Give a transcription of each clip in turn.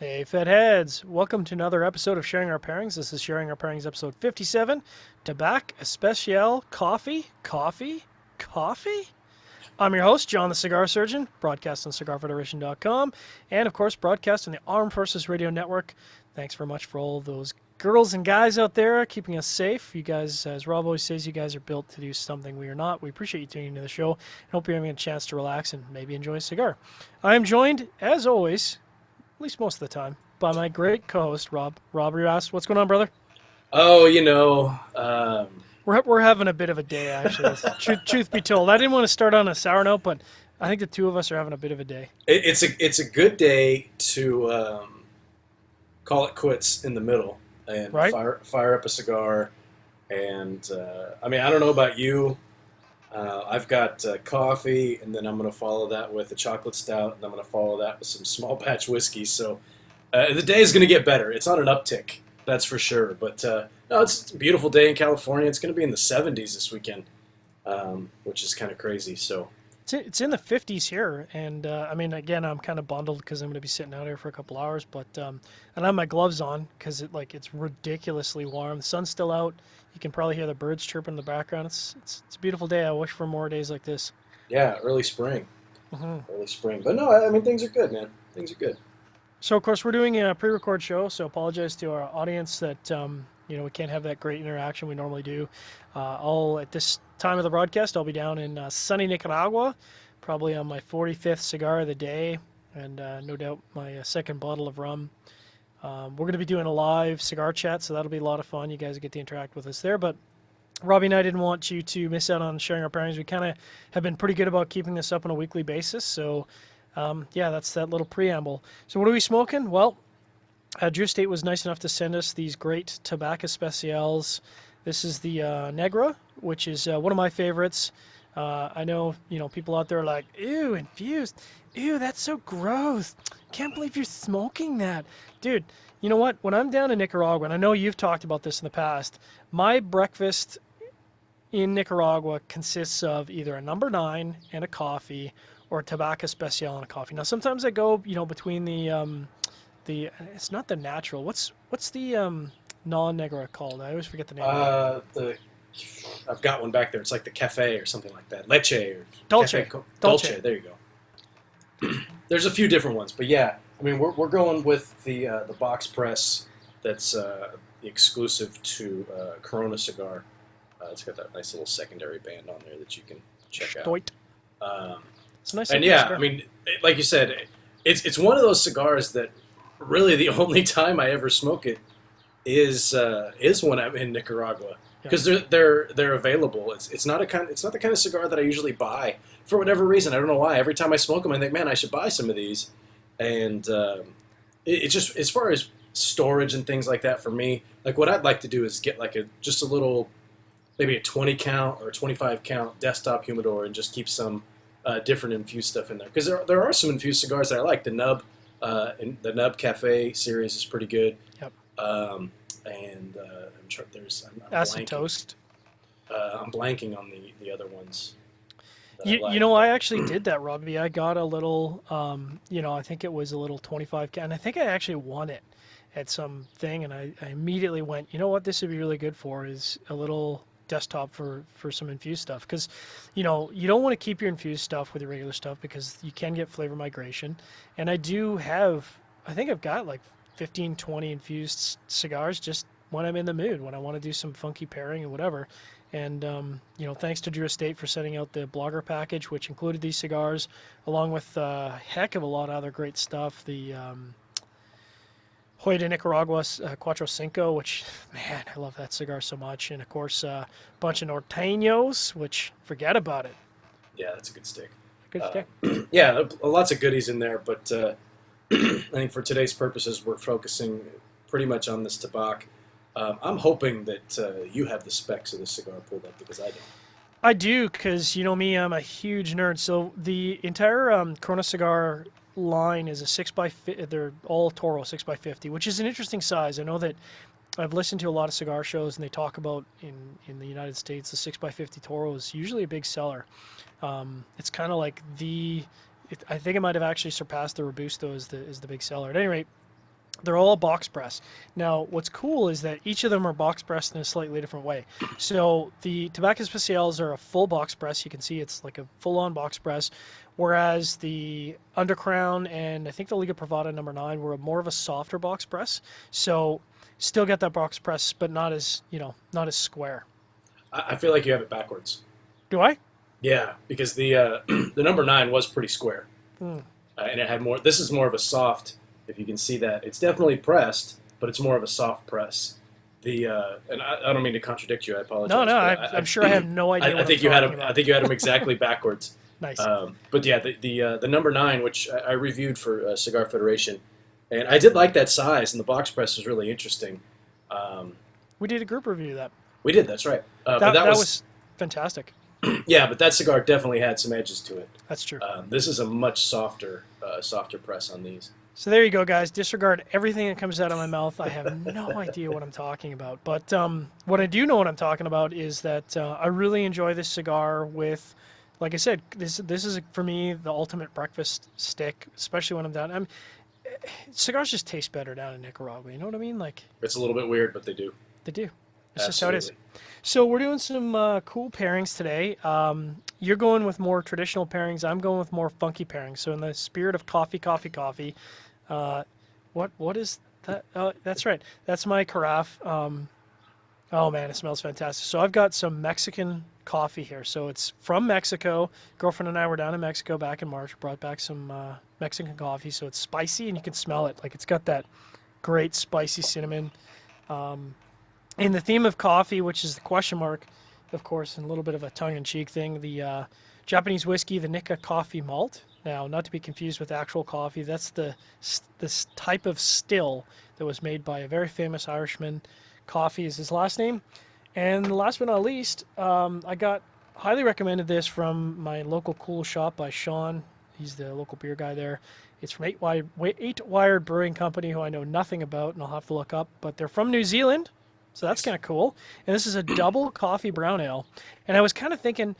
Hey, Fed Heads! Welcome to another episode of Sharing Our Pairings. This is Sharing Our Pairings episode 57. Tobac Especial Coffee? Coffee? Coffee? I'm your host, John the Cigar Surgeon, broadcast on cigarfederation.com, and of course, broadcast on the Armed Forces Radio Network. Thanks very much for all those girls and guys out there keeping us safe. You guys, as Rob always says, you guys are built to do something we are not. We appreciate you tuning into the show. I hope you're having a chance to relax and maybe enjoy a cigar. I am joined, as always, at least most of the time, by my great co-host Rob. Rob Rios, what's going on, brother? Oh, you know, um, We're having a bit of a day, actually. Truth be told, I didn't want to start on a sour note, but I think the two of us are having a bit of a day. it's a good day to call it quits in the middle and Right? fire up a cigar. And I mean, I don't know about you. I've got coffee, and then I'm going to follow that with a chocolate stout, and I'm going to follow that with some small batch whiskey. So the day is going to get better. It's on an uptick, that's for sure. But no, it's a beautiful day in California. It's going to be in the 70s this weekend, which is kind of crazy. So. It's in the 50s here, and I mean, again, I'm kind of bundled because I'm going to be sitting out here for a couple hours, but and I have my gloves on because it's ridiculously warm. The sun's still out. You can probably hear the birds chirping in the background. It's a beautiful day. I wish for more days like this. Yeah, early spring. Hmm. Early spring. But no, I mean, things are good, man. Things are good. So, of course, we're doing a pre-record show, so apologize to our audience that we can't have that great interaction we normally do. I'll at this time of the broadcast, I'll be down in sunny Nicaragua, probably on my 45th cigar of the day, and no doubt my second bottle of rum. We're going to be doing a live cigar chat, so that'll be a lot of fun. You guys get to interact with us there, but Robbie and I didn't want you to miss out on sharing our pairings. We kind of have been pretty good about keeping this up on a weekly basis, so yeah, that's that little preamble. So what are we smoking? Well, Drew Estate was nice enough to send us these great Tabak Especials. This is the Negra, which is one of my favorites. I know, people out there are like, ew, infused. Ew, that's so gross. Can't believe you're smoking that. Dude, you know what? When I'm down in Nicaragua, and I know you've talked about this in the past, my breakfast in Nicaragua consists of either a number nine and a coffee or a Tabak Especial and a coffee. Now, sometimes I go, between the it's not the natural. What's the non-Negra called? I always forget the name of it. The I've got one back there. It's like the cafe or something like that. Leche or cafe Dolce. dolce. Dolce. There you go. There's a few different ones, but yeah, I mean we're going with the box press that's the exclusive to Corona cigar. It's got that nice little secondary band on there that you can check out. Stoit. Um, It's a nice and looking yeah, I cigar. mean, like you said, it's one of those cigars that really the only time I ever smoke it is when I'm in Nicaragua Yeah. because they're available. It's not the kind of cigar that I usually buy for whatever reason. I don't know why. Every time I smoke them, I think, man, I should buy some of these. And it just as far as storage and things like that for me, like what I'd like to do is get like just a little maybe a 20 count or a 25 count desktop humidor and just keep some different infused stuff in there because there are some infused cigars that I like. And the Nub Cafe series is pretty good. Yep. And I'm sure I'm Acid blanking. toast. I'm blanking on the other ones that I You like. know, I But actually did that, Robbie. I got a little, I think it was a little 25, and I think I actually won it at some thing, and I immediately went, you know what, this would be really good for is a little desktop for some infused stuff, because, you don't want to keep your infused stuff with your regular stuff because you can get flavor migration, and I think I've got like 15, 20 infused cigars just when I'm in the mood, when I want to do some funky pairing and whatever. And thanks to Drew Estate for sending out the blogger package, which included these cigars, along with a heck of a lot of other great stuff. The Hoya de Nicaragua Cuatro Cinco, which, man, I love that cigar so much. And of course, a bunch of Norteños, which forget about it. yeah, that's a good stick. Good Uh, stick. yeah, lots of goodies in there. But I think for today's purposes, we're focusing pretty much on this tobacco. I'm hoping that you have the specs of the cigar pulled up because I don't. I do, because you know me, I'm a huge nerd. So the entire Corona cigar line is a 6x50. They're all Toro 6x50, which is an interesting size. I know that I've listened to a lot of cigar shows, and they talk about in the United States the 6x50 Toro is usually a big seller. It's kind of like I think it might have actually surpassed the Robusto as the big seller. At any rate, They're all box press. Now, what's cool is that each of them are box pressed in a slightly different way. So the Tobac Especials are a full box press. You can see it's like a full-on box press, whereas the Undercrown and I think the Liga Privada number 9 were more of a softer box press. So still get that box press, but not as, not as square. I feel like you have it backwards. Do I? Yeah, because the the number 9 was pretty square, Hmm. and it had more. This is more of a soft. If you can see that, it's definitely pressed, but it's more of a soft press. The and I don't mean to contradict you. I apologize. No, no, but I'm sure I have no idea. I think you had them. I think you had them exactly backwards. Nice. But yeah, the number 9, which I reviewed for Cigar Federation, and I did like that size, and the box press was really interesting. We did a group review of that. We did. That's right. But that was fantastic. Yeah, but that cigar definitely had some edges to it. That's true. This is a much softer press on these. So there you go, guys. Disregard everything that comes out of my mouth. I have no idea what I'm talking about. But what I do know what I'm talking about is that I really enjoy this cigar with, like I said, this is, for me, the ultimate breakfast stick, especially when I'm down. Cigars just taste better down in Nicaragua. You know what I mean? Like, it's a little bit weird, but they do. They do. It's Absolutely. just how it is. So we're doing some cool pairings today. You're going with more traditional pairings. I'm going with more funky pairings. So in the spirit of coffee, what is that? That's right. That's my carafe. Oh man, it smells fantastic. So I've got some Mexican coffee here. So it's from Mexico. Girlfriend and I were down in Mexico back in March. Brought back some Mexican coffee. So it's spicy and you can smell it. Like it's got that great spicy cinnamon. In the theme of coffee, which is the question mark, of course, and a little bit of a tongue-in-cheek thing, the Japanese whiskey, the Nikka coffee malt. Now, not to be confused with actual coffee, that's this type of still that was made by a very famous Irishman. Coffee is his last name. And last but not least, I got highly recommended this from my local cool shop by Sean. He's the local beer guy there. It's from 8 Wired Brewing Company, who I know nothing about, and I'll have to look up. But they're from New Zealand. So that's kind of cool. And this is a double coffee brown ale. And I was kind of thinking,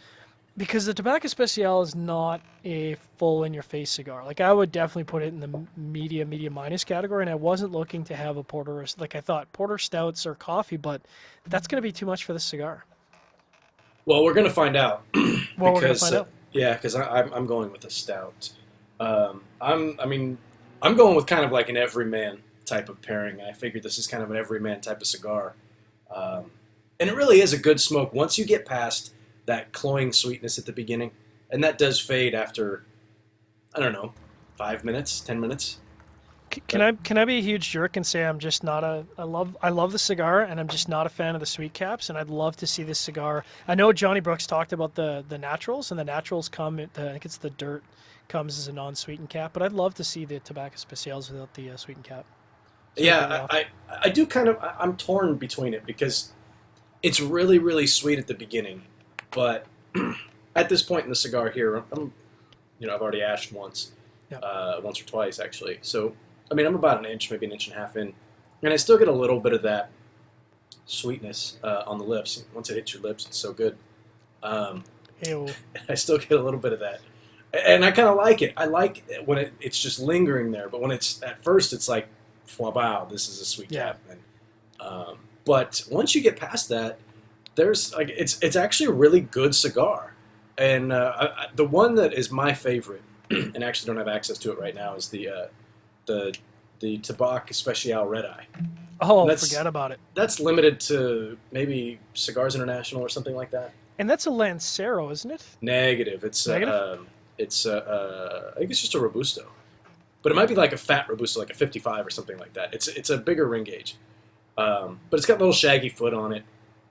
because the Tobac Especial is not a full in-your-face cigar. Like, I would definitely put it in the medium minus category, and I wasn't looking to have a porter. Like, I thought porter stouts or coffee, but that's going to be too much for this cigar. Well, we're going to find out. Well, we're going to find out. Yeah, because I'm going with a stout. I'm going with kind of like an everyman type of pairing. I figured this is kind of an everyman type of cigar. And it really is a good smoke once you get past that cloying sweetness at the beginning. And that does fade after, I don't know, 5 minutes, 10 minutes. Can I be a huge jerk and say I'm just not I love the cigar, and I'm just not a fan of the sweet caps, and I'd love to see this cigar. I know Johnny Brooks talked about the naturals, and the naturals come, I think it's the dirt comes as a non-sweetened cap, but I'd love to see the Tobac Especials without the sweetened cap. Yeah, I do kind of, I'm torn between it because it's really, really sweet at the beginning, but at this point in the cigar here, I've already ashed once, once or twice actually. So, I mean, I'm about an inch, maybe an inch and a half in, and I still get a little bit of that sweetness on the lips. Once it hits your lips, it's so good. I still get a little bit of that. And I kind of like it. I like it when it's just lingering there, but when it's, at first, it's like, wow, this is a sweet cap. And, but once you get past that, there's like it's actually a really good cigar. And the one that is my favorite, and actually don't have access to it right now, is the Tobac Especial Red Eye. Oh, forget about it. That's limited to maybe Cigars International or something like that. And that's a Lancero, isn't it? Negative. It's Negative? I think it's just a Robusto. But it might be like a fat Robusto, like a 55 or something like that. It's a bigger ring gauge. But it's got a little shaggy foot on it,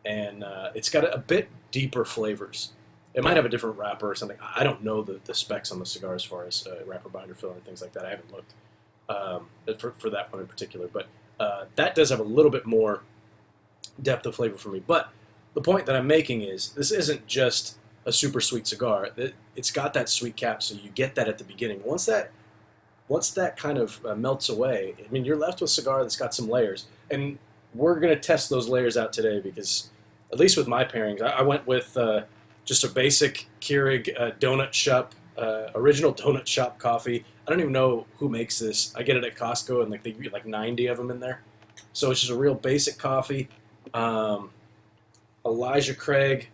and it's got a bit deeper flavors. It might have a different wrapper or something. I don't know the specs on the cigar as far as wrapper, binder, filler, and things like that. I haven't looked for that one in particular. But that does have a little bit more depth of flavor for me. But the point that I'm making is this isn't just a super sweet cigar. It's got that sweet cap, so you get that at the beginning. Once that kind of melts away, I mean, you're left with a cigar that's got some layers. And we're going to test those layers out today because, at least with my pairings, I went with just a basic Keurig donut shop, original donut shop coffee. I don't even know who makes this. I get it at Costco, and like they get like 90 of them in there. So it's just a real basic coffee. Um, Elijah Craig,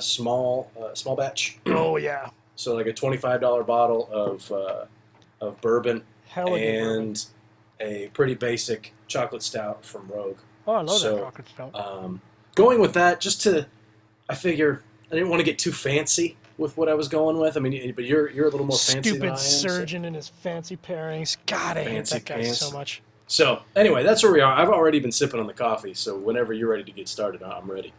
small batch. Oh yeah, So like a $25 bottle of bourbon hell of a bourbon. and a pretty basic chocolate stout from Rogue. Oh, I love that So chocolate stout. going with that, I figure I didn't want to get too fancy with what I was going with. I mean, but you're a little more fancy than I am. Stupid surgeon and his fancy pairings. God, I hate Fancy that guy pants. so much. So anyway, that's where we are. I've already been sipping on the coffee, so whenever you're ready to get started, I'm ready.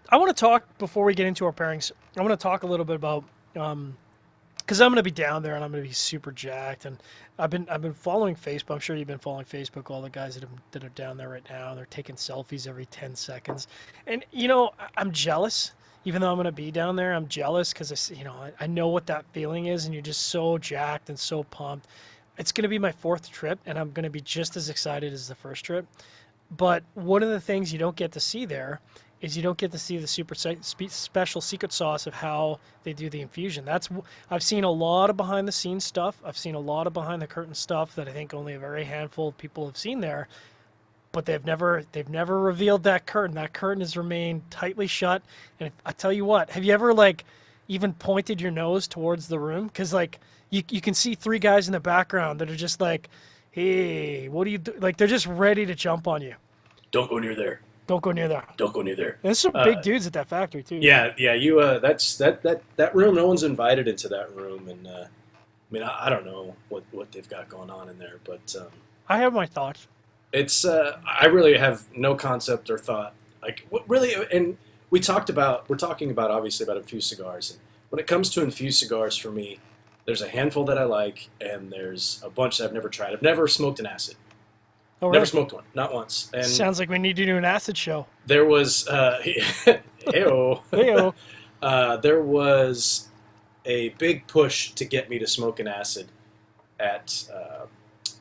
I want to talk before we get into our pairings. I want to talk a little bit about because I'm going to be down there and I'm going to be super jacked. And I've been following Facebook. I'm sure you've been following Facebook. All the guys that are down there right now, they're taking selfies every 10 seconds. And you know, I'm jealous. Even though I'm going to be down there, I'm jealous because I know what that feeling is, and you're just so jacked and so pumped. It's going to be my 4th trip, and I'm going to be just as excited as the first trip. But one of the things you don't get to see there is you don't get to see the super special secret sauce of how they do the infusion. I've seen a lot of behind the scenes stuff. I've seen a lot of behind the curtain stuff that I think only a very handful of people have seen there. But they've never revealed that curtain. That curtain has remained tightly shut. And I tell you what, have you ever like even pointed your nose towards the room? Because like you can see 3 guys in the background that are just like, hey, what do you do? Like they're just ready to jump on you. Don't go near there. Don't go near there. Don't go near there. There's some big dudes at that factory too. Yeah. You. That's that room. No one's invited into that room, and I mean, I don't know what they've got going on in there, but I have my thoughts. it's. I really have no concept or thought. Like what really, and we're talking about obviously about infused cigars, and when it comes to infused cigars, for me, there's a handful that I like, and there's a bunch that I've never tried. I've never smoked an acid. Oh, Never really? smoked one, not once. And Sounds like we need to do an acid show. there was, ew. Heyo. There was a big push to get me to smoke an acid at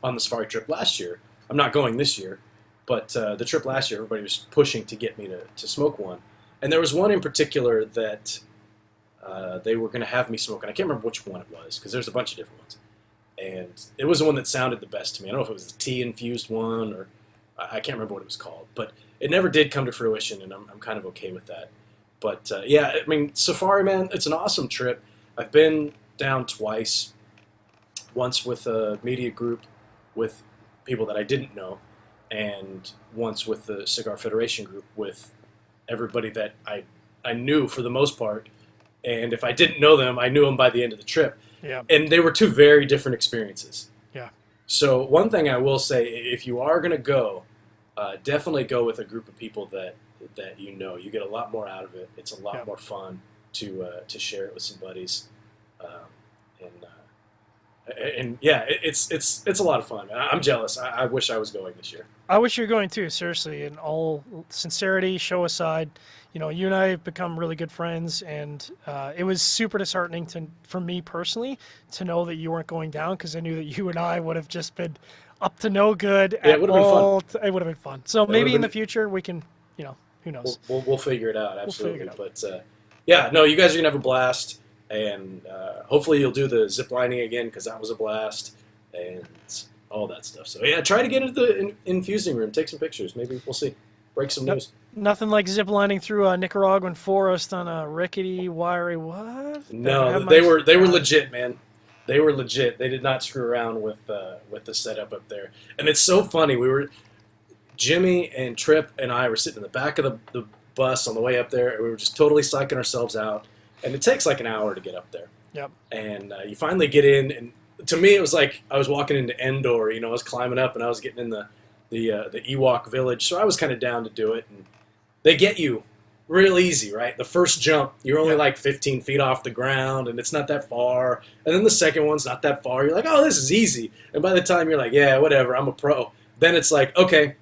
on the safari trip last year. I'm not going this year, but the trip last year, everybody was pushing to get me to smoke one. And there was one in particular that they were going to have me smoke, and I can't remember which one it was because there's a bunch of different ones. And it was the one that sounded the best to me. I don't know if it was the tea-infused one or I can't remember what it was called. But it never did come to fruition, and I'm kind of okay with that. But, yeah, I mean, Safari, man, it's an awesome trip. I've been down twice, once with a media group with people that I didn't know, and once with the Cigar Federation group with everybody that I knew for the most part. And if I didn't know them, I knew them by the end of the trip. Yeah. And they were 2 very different experiences. Yeah. So one thing I will say, if you are going to go, definitely go with a group of people that you know. You get a lot more out of it. It's a lot more fun to share it with some buddies, and yeah, it's a lot of fun. I'm jealous. I wish I was going this year. I wish you were going too, seriously. In all sincerity, show aside, you and I have become really good friends, and it was super disheartening for me personally to know that you weren't going down because I knew that you and I would have just been up to no good. Yeah, it would have been fun. It would have been fun. So maybe in the future we can, who knows? We'll figure it out. Absolutely. We'll figure it out. But yeah, no, you guys are gonna have a blast, and hopefully you'll do the zip lining again because that was a blast, and all that stuff. So yeah, try to get into the infusing room, take some pictures. Maybe we'll see. Break some news. Nothing like ziplining through a Nicaraguan forest on a rickety, wiry what? No, they were legit, man. They were legit. They did not screw around with the setup up there. And it's so funny. Jimmy and Tripp and I were sitting in the back of the bus on the way up there, and we were just totally psyching ourselves out. And it takes like an hour to get up there. Yep. And you finally get in, and to me it was like I was walking into Endor. I was climbing up, and I was getting in the Ewok village, so I was kind of down to do it. And they get you real easy, right? The first jump, you're only like 15 feet off the ground, and it's not that far. And then the second one's not that far. You're like, oh, this is easy. And by the time you're like, yeah, whatever, I'm a pro. Then it's like, okay,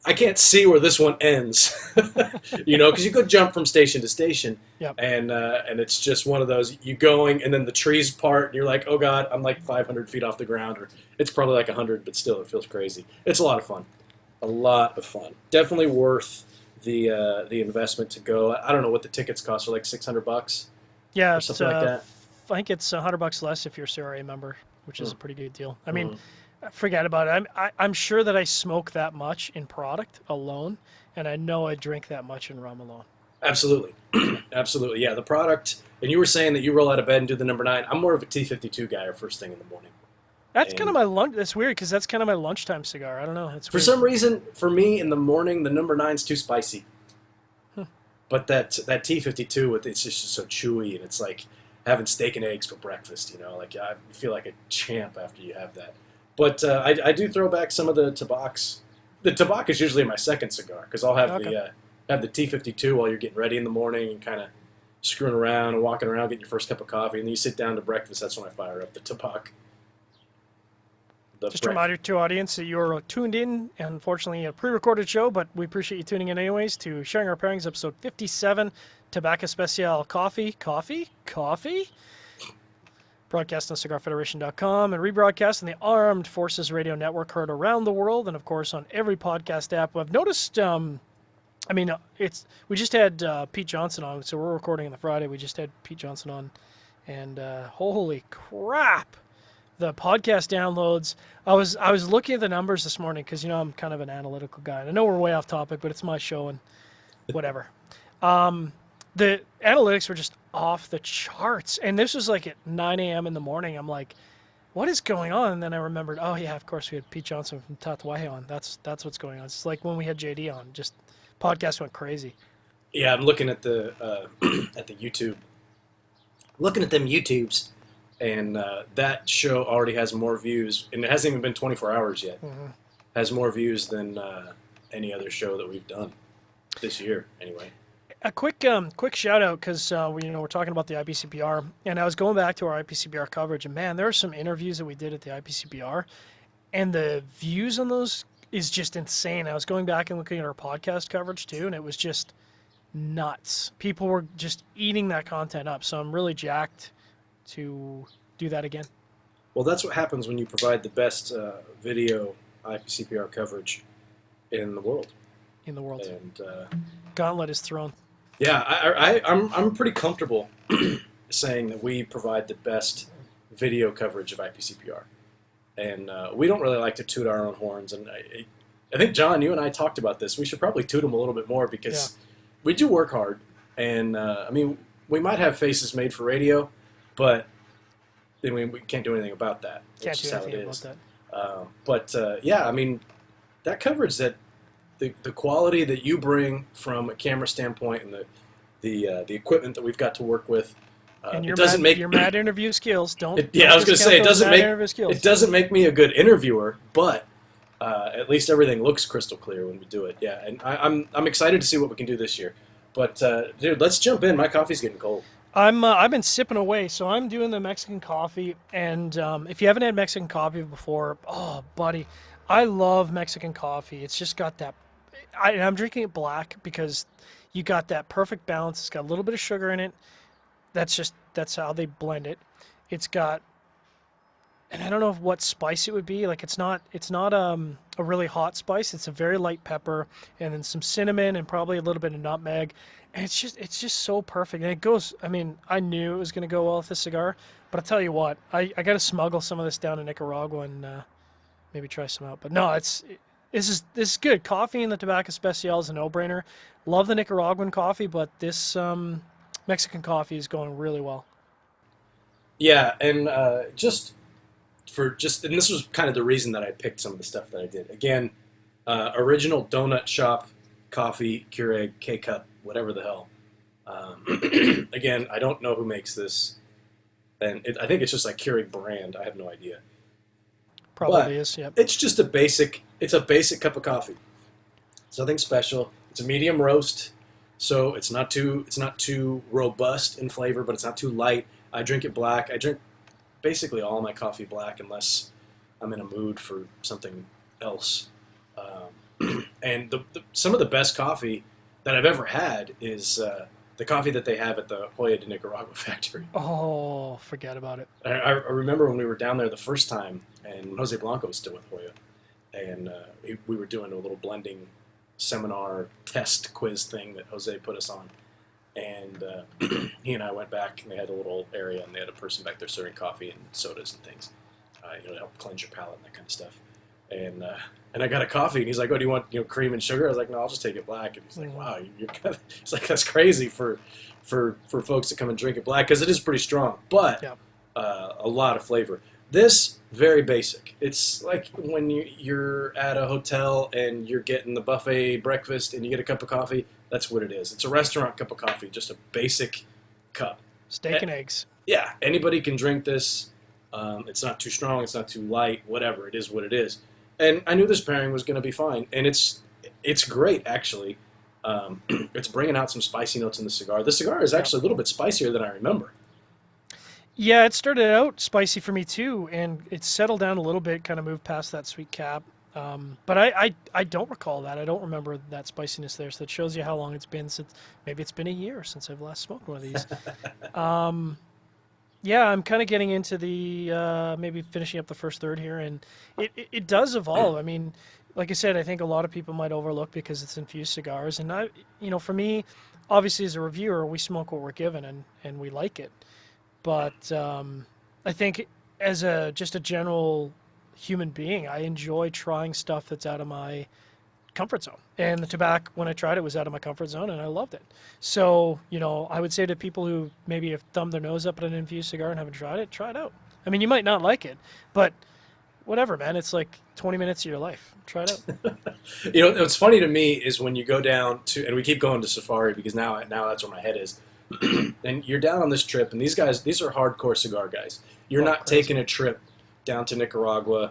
I can't see where this one ends, because you could jump from station to station, and it's just one of those, you going, and then the trees part, and you're like, oh God, I'm like 500 feet off the ground, or it's probably like 100, but still, it feels crazy. It's a lot of fun. A lot of fun. Definitely worth the investment to go. I don't know what the tickets cost, are like $600. Yeah, or something like that. I think it's $100 less if you're a CRA member. which is a pretty good deal. I mean, Mhm. forget about it. I'm sure that I smoke that much in product alone, and I know I drink that much in rum alone. Absolutely. Absolutely. Yeah, the product. And you were saying that you roll out of bed and do the number 9. I'm more of a T52 guy or first thing in the morning. That's kind of And my lunch. That's weird because that's kind of my lunchtime cigar. I don't know. It's for weird. some reason, for me in the morning, the number 9's too spicy. Hmm. But that T52, it's just so chewy, and it's like having steak and eggs for breakfast. Like I feel like a champ after you have that. But I do throw back some of the Tabacs. The Tobac is usually my second cigar because I'll have Okay. the T52 while you're getting ready in the morning and kind of screwing around and walking around, getting your first cup of coffee, and then you sit down to breakfast. That's when I fire up the Tobac. Just a reminder to audience that you're tuned in, unfortunately a pre-recorded show, but we appreciate you tuning in anyways to Sharing Our Pairings, episode 57, Tabak Especial Coffee. Broadcast on cigarfederation.com and rebroadcast on the Armed Forces Radio Network, heard around the world, and of course on every podcast app. I've noticed, we just had Pete Johnson on, so we're recording on the Friday. We just had Pete Johnson on, and holy crap, the podcast downloads. I was looking at the numbers this morning because I'm kind of an analytical guy. And I know we're way off topic, but it's my show and whatever. The analytics were just off the charts, and this was like at 9 a.m. in the morning. I'm like, what is going on? And then I remembered, oh yeah, of course we had Pete Johnson from Tatuaje on. That's what's going on. It's like when we had JD on, just podcast went crazy. Yeah, I'm looking at the at the YouTube, looking at them YouTubes, and that show already has more views, and it hasn't even been 24 hours yet. Mm-hmm. Has more views than any other show that we've done this year, anyway. A quick shout out because we're talking about the Ipcpr, and I was going back to our Ipcpr coverage, and man, there are some interviews that we did at the Ipcpr, and the views on those is just insane. I was going back and looking at our podcast coverage too, and it was just nuts. People were just eating that content up, so I'm really jacked to do that again. Well, that's what happens when you provide the best video IPCPR coverage in the world. And Gauntlet is thrown. yeah, I'm pretty comfortable saying that we provide the best video coverage of IPCPR, and we don't really like to toot our own horns. And I think John, you and I talked about this. We should probably toot them a little bit more because we do work hard, and we might have faces made for radio, but we can't do anything about that. Can't It's do just how it anything is. about But that coverage, that the quality that you bring from a camera standpoint, and the equipment that we've got to work with, and it doesn't make your mad interview skills. I was going to say it doesn't make me a good interviewer, but at least everything looks crystal clear when we do it. Yeah, and I'm excited to see what we can do this year. But dude, let's jump in. My coffee's getting cold. I've been sipping away, so I'm doing the Mexican coffee. And if you haven't had Mexican coffee before, oh buddy, I love Mexican coffee. It's just got that. I'm drinking it black because you got that perfect balance. It's got a little bit of sugar in it. That's how they blend it. It's got, and I don't know what spice it would be. Like it's not a really hot spice. It's a very light pepper, and then some cinnamon and probably a little bit of nutmeg. And it's just so perfect. And it goes. I mean, I knew it was going to go well with this cigar, but I'll tell you what, I got to smuggle some of this down to Nicaragua and maybe try some out. But no, this is good. Coffee in the Tabak Especial is a no-brainer. Love the Nicaraguan coffee, but this Mexican coffee is going really well. Yeah, and and this was kind of the reason that I picked some of the stuff that I did. Again, original donut shop coffee, Keurig, K-cup, whatever the hell. Again, I don't know who makes this, and I think it's just like Keurig brand. I have no idea. Probably is. Yep. It's just a basic cup of coffee. It's nothing special. It's a medium roast, so it's not too robust in flavor, but it's not too light. I drink it black. I drink basically all my coffee black unless I'm in a mood for something else. And some of the best coffee that I've ever had is the coffee that they have at the Joya de Nicaragua factory. Oh, forget about it. I remember when we were down there the first time, and Jose Blanco was still with Joya, and we were doing a little blending seminar test quiz thing that Jose put us on. And he and I went back, and they had a little area, and they had a person back there serving coffee and sodas and things. help cleanse your palate and that kind of stuff. And I got a coffee, and he's like, "Oh, do you want cream and sugar?" I was like, "No, I'll just take it black." And he's like, "Wow, you're kind of," it's like, that's crazy for folks to come and drink it black, because it is pretty strong, but Yeah. a lot of flavor. This, very basic. It's like when you're at a hotel and you're getting the buffet breakfast and you get a cup of coffee. That's what it is. It's a restaurant cup of coffee, just a basic cup. Steak and eggs. Yeah, anybody can drink this. It's not too strong. It's not too light. Whatever. It is what it is. And I knew this pairing was going to be fine. And it's great, actually. It's bringing out some spicy notes in the cigar. The cigar is actually a little bit spicier than I remember. Yeah, it started out spicy for me too, and it settled down a little bit, kind of moved past that sweet cap. But I don't recall that. I don't remember that spiciness there, so it shows you how long it's been since, maybe it's been a year since I've last smoked one of these. Yeah, I'm kind of getting into the, maybe finishing up the first third here, and it does evolve. I mean, like I said, I think a lot of people might overlook because it's infused cigars, and for me, obviously as a reviewer, we smoke what we're given, and we like it. But I think as just a general human being, I enjoy trying stuff that's out of my comfort zone. And the tobacco, when I tried it, was out of my comfort zone, and I loved it. So, I would say to people who maybe have thumbed their nose up at an infused cigar and haven't tried it, try it out. I mean, you might not like it, but whatever, man. It's like 20 minutes of your life. Try it out. What's funny to me is when you go down to, and we keep going to Safari because now that's where my head is. And you're down on this trip, and these are hardcore cigar guys. You're not taking a trip down to Nicaragua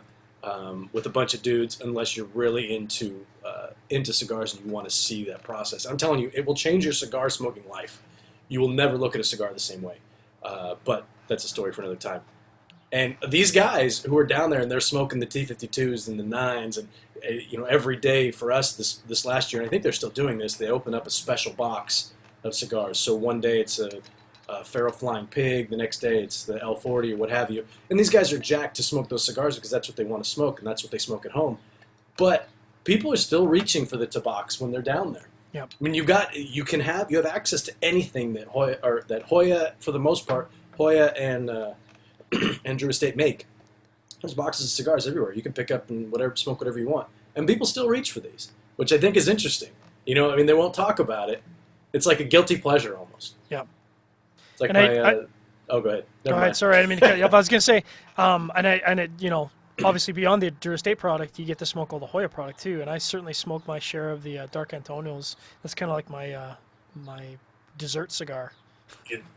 with a bunch of dudes unless you're really into cigars and you want to see that process. I'm telling you, it will change your cigar smoking life. You will never look at a cigar the same way. But that's a story for another time. And these guys who are down there and they're smoking the T52s and the 9s, and every day for us this last year, and I think they're still doing this, they open up a special box of cigars. So one day it's a Feral Flying Pig, the next day it's the L40 or what have you. And these guys are jacked to smoke those cigars because that's what they want to smoke, and that's what they smoke at home. But people are still reaching for the Tobacs when they're down there. Yeah. I mean, you have access to anything that Hoya, for the most part, Hoya and Drew Estate make. There's boxes of cigars everywhere. You can pick up and smoke whatever you want. And people still reach for these, which I think is interesting. They won't talk about it. It's like a guilty pleasure almost. Yeah. It's like oh, go ahead. Go ahead. Sorry, I didn't mean to cut you off. I was going to say, obviously beyond the Drew Estate product, you get to smoke all the Hoya product too. And I certainly smoke my share of the Dark Antonios. That's kind of like my dessert cigar.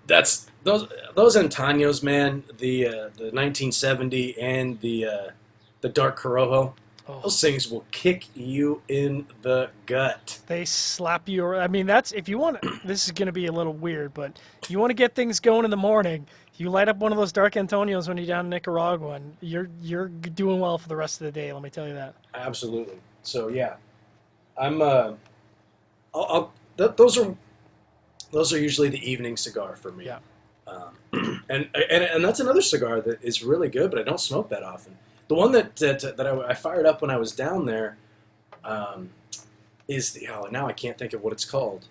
That's those Antonios, man. The 1970 and the Dark Corojo. Oh. Those things will kick you in the gut. They slap you. I mean, that's, if you want, this is going to be a little weird, but you want to get things going in the morning, you light up one of those Dark Antonios when you're down in Nicaragua, and you're doing well for the rest of the day, let me tell you that. Absolutely. So, yeah. Those are usually the evening cigar for me. Yeah. And that's another cigar that is really good, but I don't smoke that often. The one that I fired up when I was down there is now I can't think of what it's called,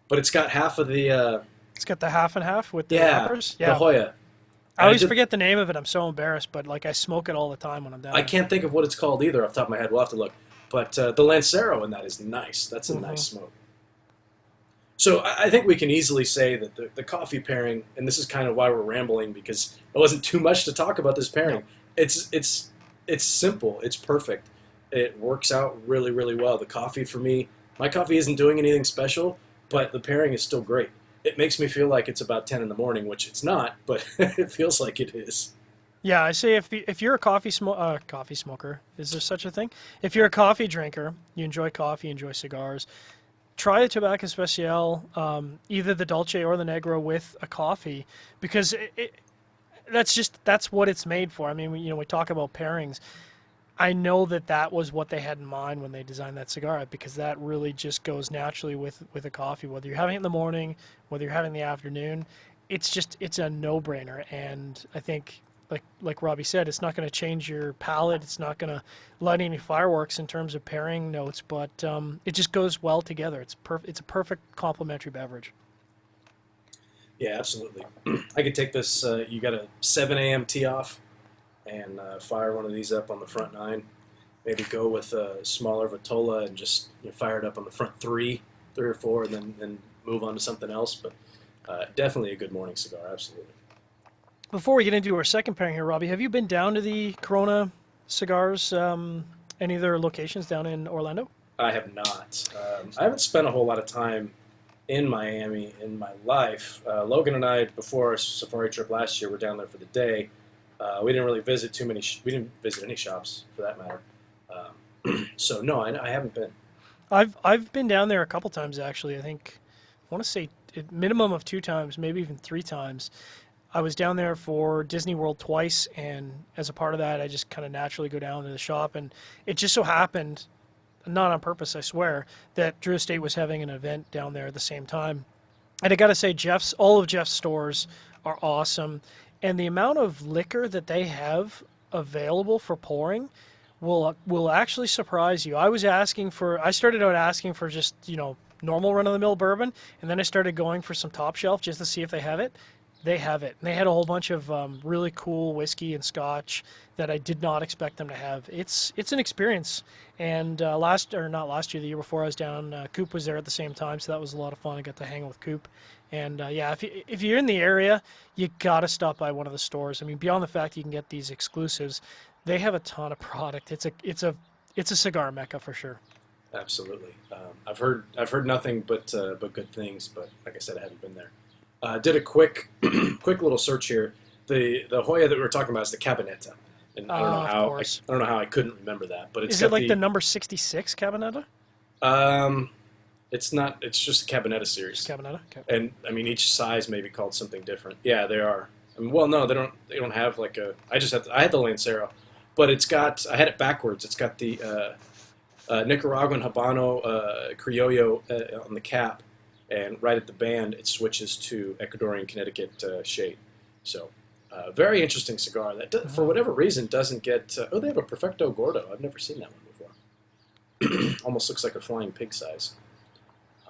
but it's got half of the. It's got the half and half with the wrappers. Yeah, the Hoya. I always forget the name of it. I'm so embarrassed, but I smoke it all the time when I'm down there. I can't think of what it's called either off the top of my head. We'll have to look. But the Lancero in that is nice. That's a nice smoke. So I think we can easily say that the coffee pairing, and this is kind of why we're rambling, because it wasn't too much to talk about this pairing. No. It's simple. It's perfect. It works out really, really well. The coffee for me, my coffee isn't doing anything special, but the pairing is still great. It makes me feel like it's about 10 in the morning, which it's not, but it feels like it is. Yeah, I say if you're a coffee smoker, is there such a thing? If you're a coffee drinker, you enjoy coffee, enjoy cigars, try the Tobac Especial, either the Dolce or the Negra with a coffee, because that's what it's made for. I mean, we talk about pairings. I know that was what they had in mind when they designed that cigar, because that really just goes naturally with a coffee. Whether you're having it in the morning, whether you're having it in the afternoon, it's a no-brainer. And I think, like Robbie said, it's not going to change your palate. It's not going to light any fireworks in terms of pairing notes, but it just goes well together. It's a perfect complementary beverage. Yeah, absolutely. I could take this. You got a 7 a.m. tee off. and fire one of these up on the front 9. Maybe go with a smaller Vitola and just fire it up on the front 3 or 4, and then move on to something else. But definitely a good morning cigar, absolutely. Before we get into our second pairing here, Robbie, have you been down to the Corona Cigars, any other locations down in Orlando? I have not. I haven't spent a whole lot of time in Miami in my life. Logan and I, before our safari trip last year, were down there for the day. We didn't really visit too many. We didn't visit any shops for that matter. So no, I haven't been. I've been down there a couple times actually. I want to say a minimum of 2 times, maybe even 3 times. I was down there for Disney World twice, and as a part of that, I just kind of naturally go down to the shop, and it just so happened, not on purpose, I swear, that Drew Estate was having an event down there at the same time. And I got to say, all of Jeff's stores are awesome, and the amount of liquor that they have available for pouring will actually surprise you. I started out asking for just, normal run-of-the-mill bourbon, and then I started going for some top shelf just to see if they have it. They have it. And they had a whole bunch of really cool whiskey and scotch that I did not expect them to have. It's an experience. And not last year, the year before I was down, Coop was there at the same time, so that was a lot of fun. I got to hang with Coop. And if you're in the area, you got to stop by one of the stores. I mean, beyond the fact you can get these exclusives, they have a ton of product. It's a cigar mecca for sure. Absolutely. I've heard nothing but good things. But like I said, I haven't been there. Did a quick little search here. The Hoya that we were talking about is the Cabinetta, and I don't know how I couldn't remember that. But is it like the number 66 Cabinetta? It's not. It's just the Cabinetta series. Just Cabinetta. Okay. And I mean, each size may be called something different. Yeah, they are. I mean, well, no, they don't. They don't have like a. I had the Lancero, but it's got. I had it backwards. It's got the Nicaraguan Habano Criollo on the cap. And right at the band, it switches to Ecuadorian Connecticut shade. So, very interesting cigar that, for whatever reason, doesn't get... they have a Perfecto Gordo. I've never seen that one before. Almost looks like a flying pig size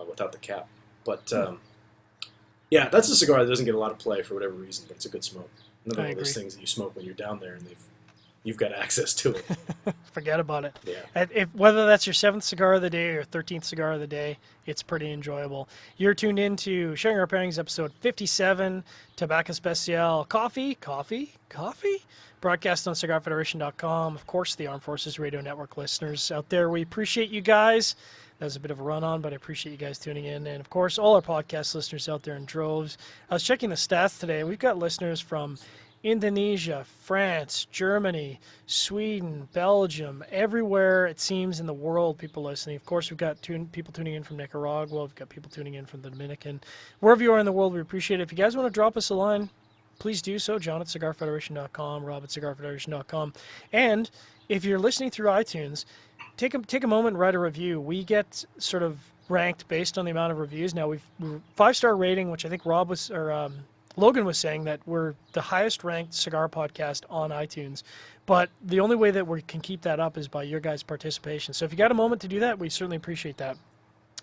without the cap. But, yeah, that's a cigar that doesn't get a lot of play for whatever reason, but it's a good smoke. Another one of those things that you smoke when you're down there and you've got access to it. Forget about it. Yeah. Whether that's your 7th cigar of the day or 13th cigar of the day, it's pretty enjoyable. You're tuned in to Sharing Our Pairings, episode 57, Tabak Especial, Coffey, broadcast on cigarfederation.com. Of course, the Armed Forces Radio Network listeners out there, we appreciate you guys. That was a bit of a run-on, but I appreciate you guys tuning in. And, of course, all our podcast listeners out there in droves. I was checking the stats today. We've got listeners from Indonesia, France, Germany, Sweden, Belgium, everywhere it seems in the world, people listening. Of course, we've got people tuning in from Nicaragua. We've got people tuning in from the Dominican. Wherever you are in the world, we appreciate it. If you guys want to drop us a line, please do so. John at cigarfederation.com, Rob at cigarfederation.com. And if you're listening through iTunes, take a moment and write a review. We get sort of ranked based on the amount of reviews. Now, we're 5-star rating, which I think Logan was saying that we're the highest ranked cigar podcast on iTunes, but the only way that we can keep that up is by your guys' participation. So if you got a moment to do that, we certainly appreciate that.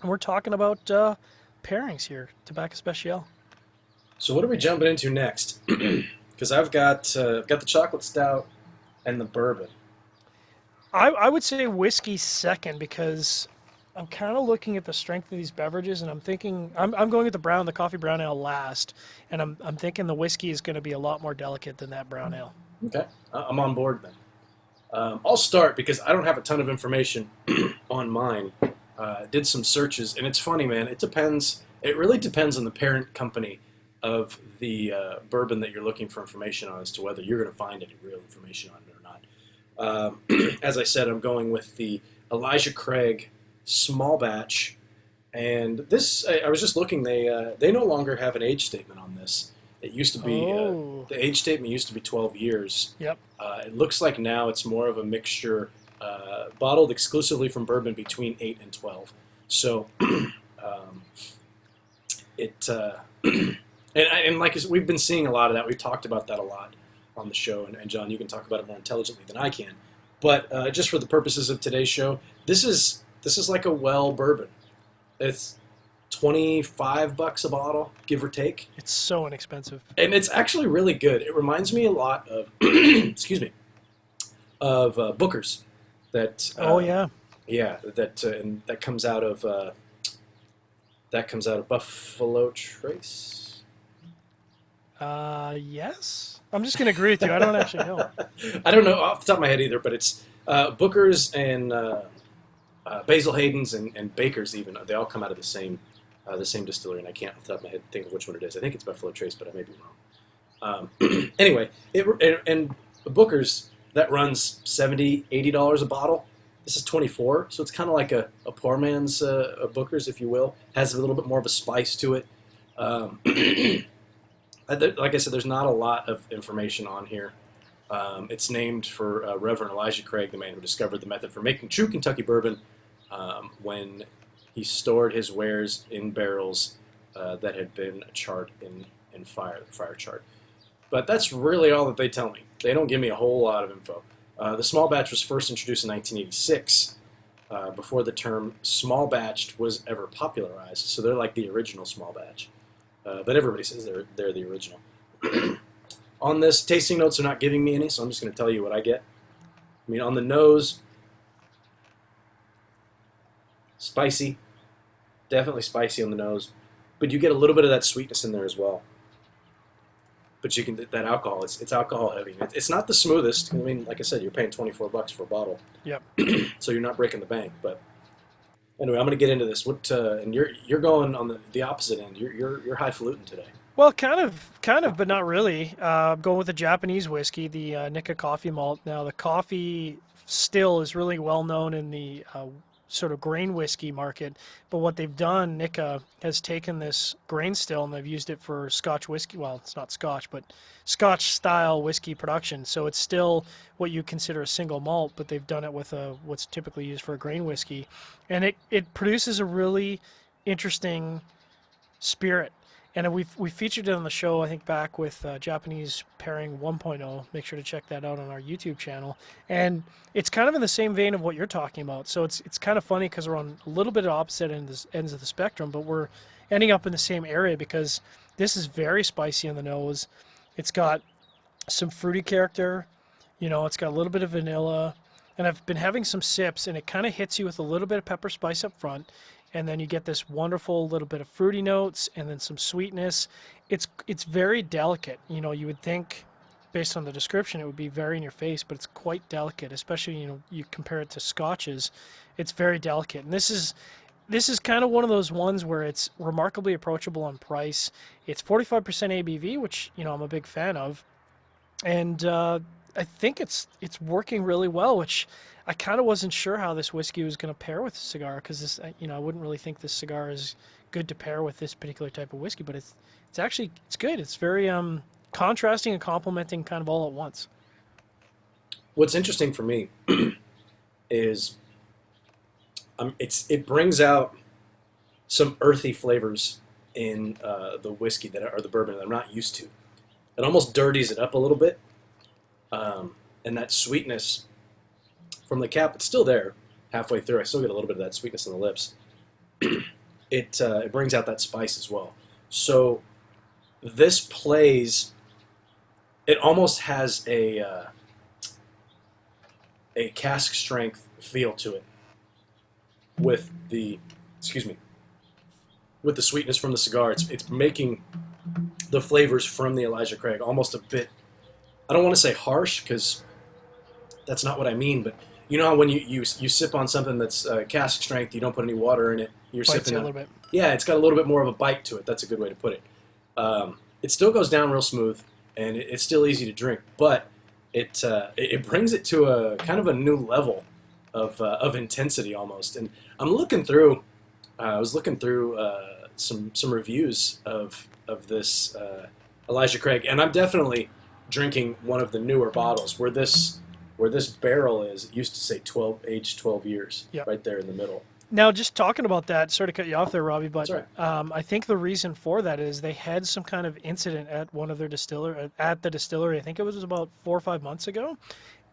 And we're talking about pairings here, Tobac Especial. So what are we jumping into next? Because I've got the chocolate stout and the bourbon. I would say whiskey second because I'm kind of looking at the strength of these beverages, and I'm thinking I'm going with the coffee brown ale last, and I'm thinking the whiskey is going to be a lot more delicate than that brown ale. Okay, I'm on board then. I'll start because I don't have a ton of information on mine. Did some searches, and it's funny, man. It depends. It really depends on the parent company of the bourbon that you're looking for information on as to whether you're going to find any real information on it or not. As I said, I'm going with the Elijah Craig small batch, and this I was just looking. They no longer have an age statement on this. It used to be the age statement used to be 12 years. Yep. It looks like now it's more of a mixture, bottled exclusively from bourbon between 8 and 12. So and like we've been seeing a lot of that. We've talked about that a lot on the show, and John, you can talk about it more intelligently than I can. But just for the purposes of today's show, this is like a well bourbon. It's $25 a bottle, give or take. It's so inexpensive. And it's actually really good. It reminds me a lot of, excuse me, of Booker's that Oh yeah. yeah and that comes out of Buffalo Trace. Yes. I'm just gonna agree with you. I don't actually know. I don't know off the top of my head either, but it's Booker's and Basil Hayden's and Baker's even. They all come out of the same distillery, and I can't off the top of my head think of which one it is. I think it's Buffalo Trace, but I may be wrong. Anyway, and Booker's that runs $70, $80 a bottle. This is 24, so it's kind of like a poor man's a Booker's, if you will. Has a little bit more of a spice to it. Like I said, there's not a lot of information on here. It's named for Reverend Elijah Craig, the man who discovered the method for making true Kentucky bourbon when he stored his wares in barrels that had been charred in fire charred. But that's really all that they tell me. They don't give me a whole lot of info. The small batch was first introduced in 1986, before the term small batched was ever popularized. So they're like the original small batch. But everybody says they're the original. On this, tasting notes are not giving me any, so I'm just going to tell you what I get. I mean, on the nose, spicy, definitely spicy on the nose, but you get a little bit of that sweetness in there as well. But you can that alcohol, it's alcohol heavy. It's not the smoothest. I mean, like I said, you're paying $24 for a bottle. Yep. So you're not breaking the bank. But anyway, I'm going to get into this. And you're going on the opposite end. You're highfalutin today. Well, kind of, but not really. Going with the Japanese whiskey, the Nikka coffee malt. Now, the coffee still is really well known in the sort of grain whiskey market, but what they've done, Nikka has taken this grain still and they've used it for Scotch whiskey. Well, it's not Scotch, but Scotch style whiskey production. So it's still what you consider a single malt, but they've done it with what's typically used for a grain whiskey, and it produces a really interesting spirit. And we featured it on the show, I think, back with Japanese Pairing 1.0. Make sure to check that out on our YouTube channel. And it's kind of in the same vein of what you're talking about. So it's kind of funny because we're on a little bit of opposite ends of the spectrum, but we're ending up in the same area because this is very spicy on the nose. It's got some fruity character. It's got a little bit of vanilla. And I've been having some sips, and it kind of hits you with a little bit of pepper spice up front. And then you get this wonderful little bit of fruity notes and then some sweetness. It's very delicate. You would think, based on the description, it would be very in your face, but it's quite delicate, especially, you compare it to scotches. It's very delicate. And this is kind of one of those ones where it's remarkably approachable on price. It's 45% ABV, which, I'm a big fan of. And I think it's working really well, which I kind of wasn't sure how this whiskey was going to pair with the cigar, because this, I wouldn't really think this cigar is good to pair with this particular type of whiskey, but it's good. It's very contrasting and complementing kind of all at once. What's interesting for me is it brings out some earthy flavors in the whiskey or the bourbon that I'm not used to. It almost dirties it up a little bit, and that sweetness from the cap, it's still there halfway through. I still get a little bit of that sweetness on the lips. It brings out that spice as well. So this plays. It almost has a cask strength feel to it with the sweetness from the cigar. It's making the flavors from the Elijah Craig almost a bit. I don't want to say harsh because that's not what I mean, but you know how when you sip on something that's cask strength, you don't put any water in it, you're Bites sipping you a little bit. Yeah, it's got a little bit more of a bite to it. That's a good way to put it. It still goes down real smooth, and it's still easy to drink, but it brings it to a kind of a new level of intensity almost. And I'm looking through. I was looking through some reviews of this Elijah Craig, and I'm definitely drinking one of the newer bottles where this barrel is. It used to say aged 12 years, Yep. right there in the middle. Now, just talking about that, sorry to cut you off there, Robbie, but That's I think the reason for that is they had some kind of incident at one of their at the distillery. I think it was about 4 or 5 months ago,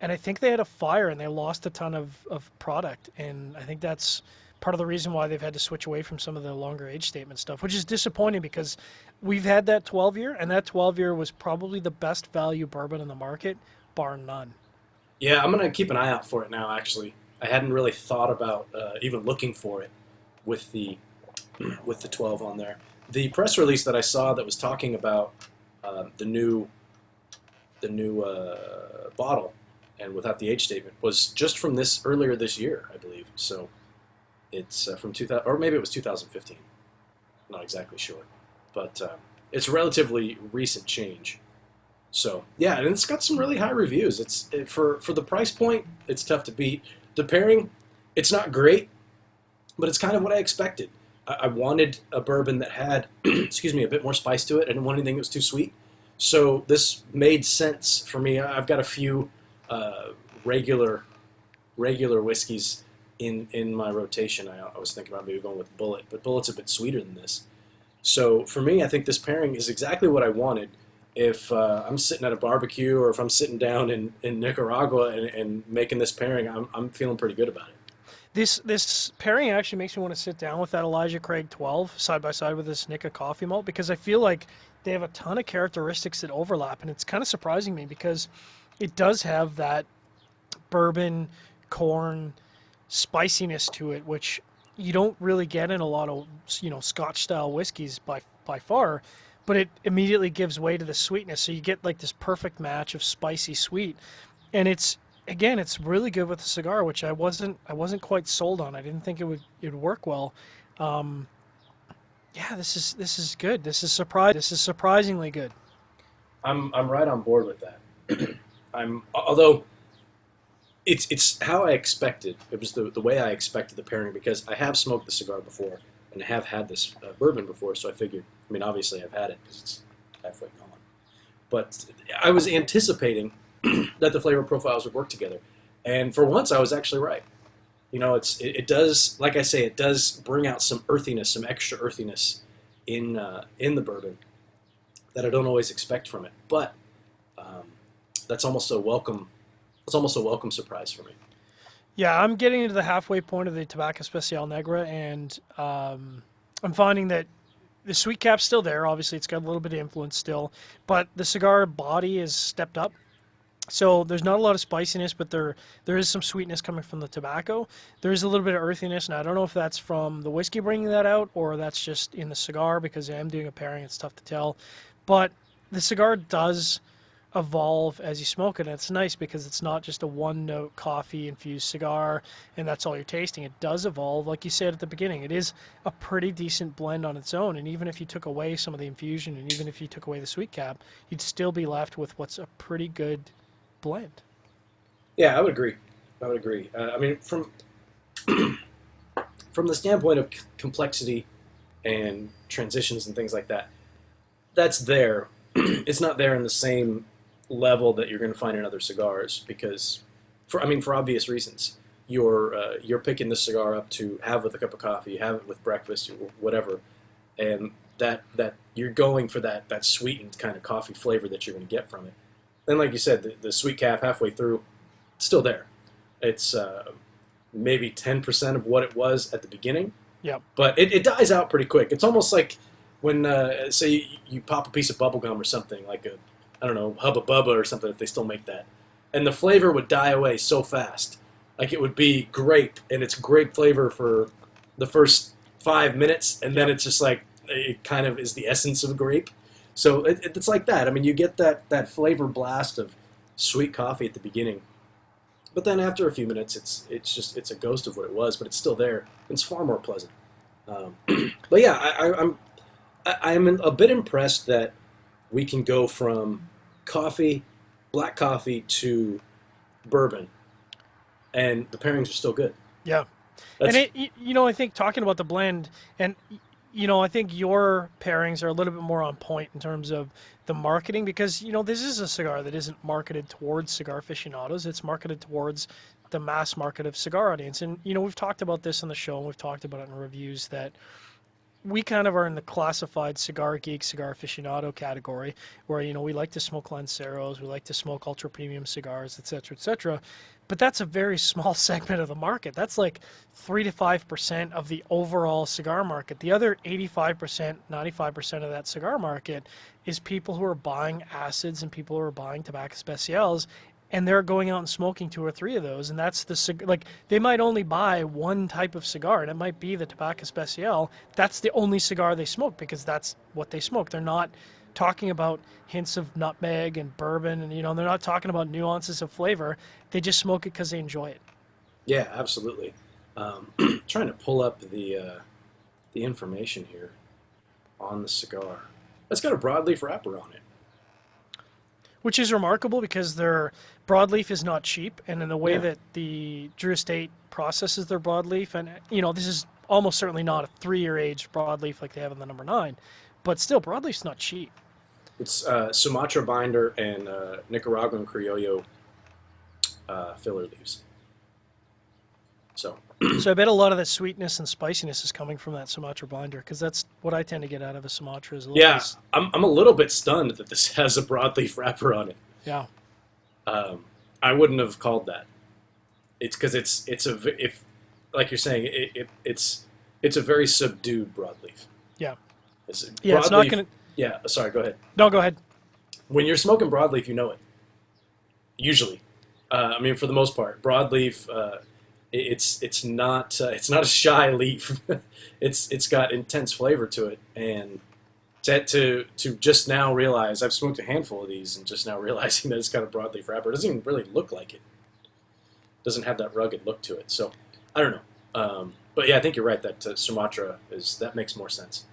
and I think they had a fire and they lost a ton of product, and I think that's part of the reason why they've had to switch away from some of the longer age statement stuff, which is disappointing because we've had that 12-year, and that 12-year was probably the best value bourbon in the market, bar none. Yeah, I'm gonna keep an eye out for it now. Actually, I hadn't really thought about even looking for it with the 12 on there. The press release that I saw that was talking about the new bottle and without the age statement was just from this earlier this year, I believe. So it's from 2000, or maybe it was 2015. Not exactly sure, but it's a relatively recent change. So yeah, and it's got some really high reviews. For the price point, it's tough to beat. The pairing, it's not great, but it's kind of what I expected. I wanted a bourbon that had, excuse me, a bit more spice to it. I didn't want anything that was too sweet. So this made sense for me. I've got a few uh, regular whiskeys in my rotation. I was thinking about maybe going with Bullet, but Bullet's a bit sweeter than this. So for me, I think this pairing is exactly what I wanted. If I'm sitting at a barbecue or if I'm sitting down in Nicaragua and making this pairing, I'm feeling pretty good about it. This pairing actually makes me want to sit down with that Elijah Craig 12 side by side with this Nikka coffee malt because I feel like they have a ton of characteristics that overlap, and it's kind of surprising me because it does have that bourbon corn spiciness to it, which you don't really get in a lot of Scotch style whiskeys by far, but it immediately gives way to the sweetness. So you get like this perfect match of spicy sweet, and it's really good with a cigar, which I wasn't quite sold on. I didn't think it would work well. Um, yeah, this is good. This is surprisingly good. I'm right on board with that. Although it's how I expected. It was the way I expected the pairing because I have smoked the cigar before and I have had this bourbon before, so I figured. I mean, obviously I've had it because it's halfway gone, but I was anticipating that the flavor profiles would work together, and for once I was actually right. It does, like I say, it does bring out some earthiness, some extra earthiness in the bourbon that I don't always expect from it, but um, that's almost a welcome. It's almost a welcome surprise for me. Yeah, I'm getting into the halfway point of the Tobac Especial Negra, and I'm finding that the sweet cap's still there. Obviously, it's got a little bit of influence still, but the cigar body is stepped up. So there's not a lot of spiciness, but there is some sweetness coming from the tobacco. There is a little bit of earthiness, and I don't know if that's from the whiskey bringing that out or that's just in the cigar because I am doing a pairing. It's tough to tell, but the cigar does evolve as you smoke it. And it's nice because it's not just a one note coffee infused cigar and that's all you're tasting. It does evolve, like you said at the beginning. It is a pretty decent blend on its own. And even if you took away some of the infusion and even if you took away the sweet cap, you'd still be left with what's a pretty good blend. Yeah, I would agree. I would agree. I mean, from the standpoint of complexity and transitions and things like that, that's there. It's not there in the same level that you're going to find in other cigars because, for obvious reasons, you're picking this cigar up to have with a cup of coffee, have it with breakfast, or whatever, and that you're going for that sweetened kind of coffee flavor that you're going to get from it. Then, like you said, the sweet cap halfway through, it's still there. It's maybe 10% of what it was at the beginning, Yep. but it dies out pretty quick. It's almost like when, say, you pop a piece of bubble gum or something, like I don't know, Hubba Bubba or something, if they still make that. And the flavor would die away so fast. Like it would be grape, and it's grape flavor for the first 5 minutes, and then it's just like, it kind of is the essence of grape. So it's like that. I mean, you get that flavor blast of sweet coffee at the beginning. But then after a few minutes, it's a ghost of what it was, but it's still there. It's far more pleasant. Um, but yeah, I'm a bit impressed that we can go from coffee, black coffee, to bourbon, and the pairings are still good. Yeah. And That's I think talking about the blend, and I think your pairings are a little bit more on point in terms of the marketing because this is a cigar that isn't marketed towards cigar aficionados. It's marketed towards the mass market of cigar audience. And we've talked about this on the show and we've talked about it in reviews that we kind of are in the classified cigar geek, cigar aficionado category where, we like to smoke Lanceros, we like to smoke ultra premium cigars, et cetera, et cetera. But that's a very small segment of the market. That's like 3 to 5% of the overall cigar market. The other 85%, 95% of that cigar market is people who are buying acids and people who are buying Tabak Especials and they're going out and smoking 2 or 3 of those, and that's like they might only buy one type of cigar, and it might be the Tobac Especial. That's the only cigar they smoke because that's what they smoke. They're not talking about hints of nutmeg and bourbon, and they're not talking about nuances of flavor. They just smoke it because they enjoy it. Yeah, absolutely. Trying to pull up the information here on the cigar. It's got a broadleaf wrapper on it. Which is remarkable because their broadleaf is not cheap, and in the way Yeah. that the Drew Estate processes their broadleaf, and this is almost certainly not a 3-year aged broadleaf like they have in the number 9, but still, broadleaf's not cheap. It's Sumatra binder and Nicaraguan Criollo filler leaves. So So I bet a lot of that sweetness and spiciness is coming from that Sumatra binder, because that's what I tend to get out of a Sumatra. Is a little yeah, bit, I'm a little bit stunned that this has a broadleaf wrapper on it. yeah. I wouldn't have called that. It's because if like you're saying it's a very subdued broadleaf. Yeah. It's It's not gonna. Yeah, sorry. Go ahead. No, go ahead. When you're smoking broadleaf, you know it. Usually, I mean, for the most part, broadleaf. It's not a shy leaf. it's got intense flavor to it, and to just now realize I've smoked a handful of these, and just now realizing that it's got a broadleaf wrapper. It doesn't even really look like it. Doesn't have that rugged look to it. So I don't know. But yeah, I think you're right that Sumatra that makes more sense.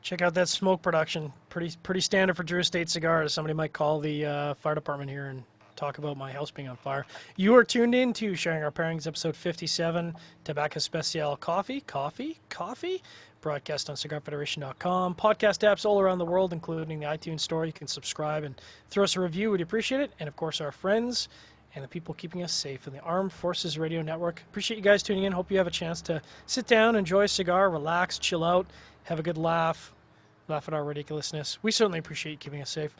Check out that smoke production. Pretty standard for Drew Estate cigars. Somebody might call the fire department here and talk about my house being on fire. You are tuned in to Sharing Our Pairings, episode 57, Tabak Especial Coffee, broadcast on cigarfederation.com, podcast apps all around the world, including the iTunes store. You can subscribe and throw us a review. We'd appreciate it. And, of course, our friends and the people keeping us safe in the Armed Forces Radio Network. Appreciate you guys tuning in. Hope you have a chance to sit down, enjoy a cigar, relax, chill out, have a good laugh at our ridiculousness. We certainly appreciate you keeping us safe.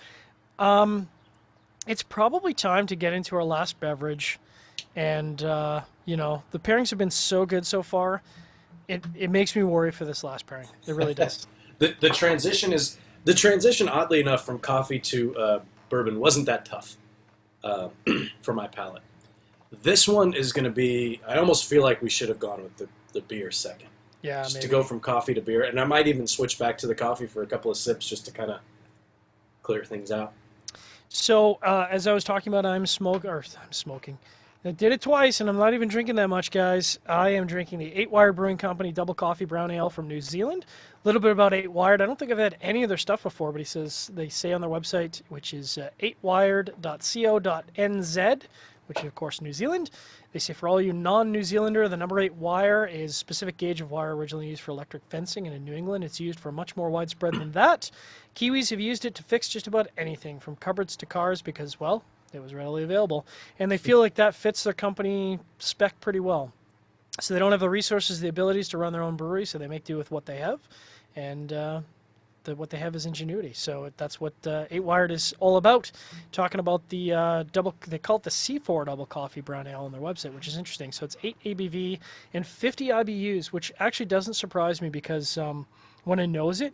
It's probably time to get into our last beverage, and the pairings have been so good so far. It makes me worry for this last pairing. It really does. The transition, oddly enough, from coffee to bourbon wasn't that tough for my palate. This one is going to be. I almost feel like we should have gone with the beer second. Yeah, just maybe. to go from coffee to beer, and I might even switch back to the coffee for a couple of sips just to kind of clear things out. So, as I was talking about, I'm smoking. I did it twice, and I'm not even drinking that much, guys. I am drinking the 8 Wired Brewing Company Double Coffee Brown Ale from New Zealand. A little bit about 8 Wired. I don't think I've had any of their stuff before, but they say on their website, which is 8wired.co.nz, which is, of course, New Zealand. They say for all you non-New Zealander, the number 8 wire is a specific gauge of wire originally used for electric fencing, and in New England it's used for much more widespread than that. Kiwis have used it to fix just about anything, from cupboards to cars, because, well, it was readily available. And they feel like that fits their company spec pretty well. So they don't have the resources, the abilities to run their own brewery, so they make do with what they have. And what they have is ingenuity. So that's what 8 Wired is all about. Talking about the they call it the C4 Double Coffee Brown Ale on their website, which is interesting. So it's 8 ABV and 50 IBUs, which actually doesn't surprise me because when I nose it,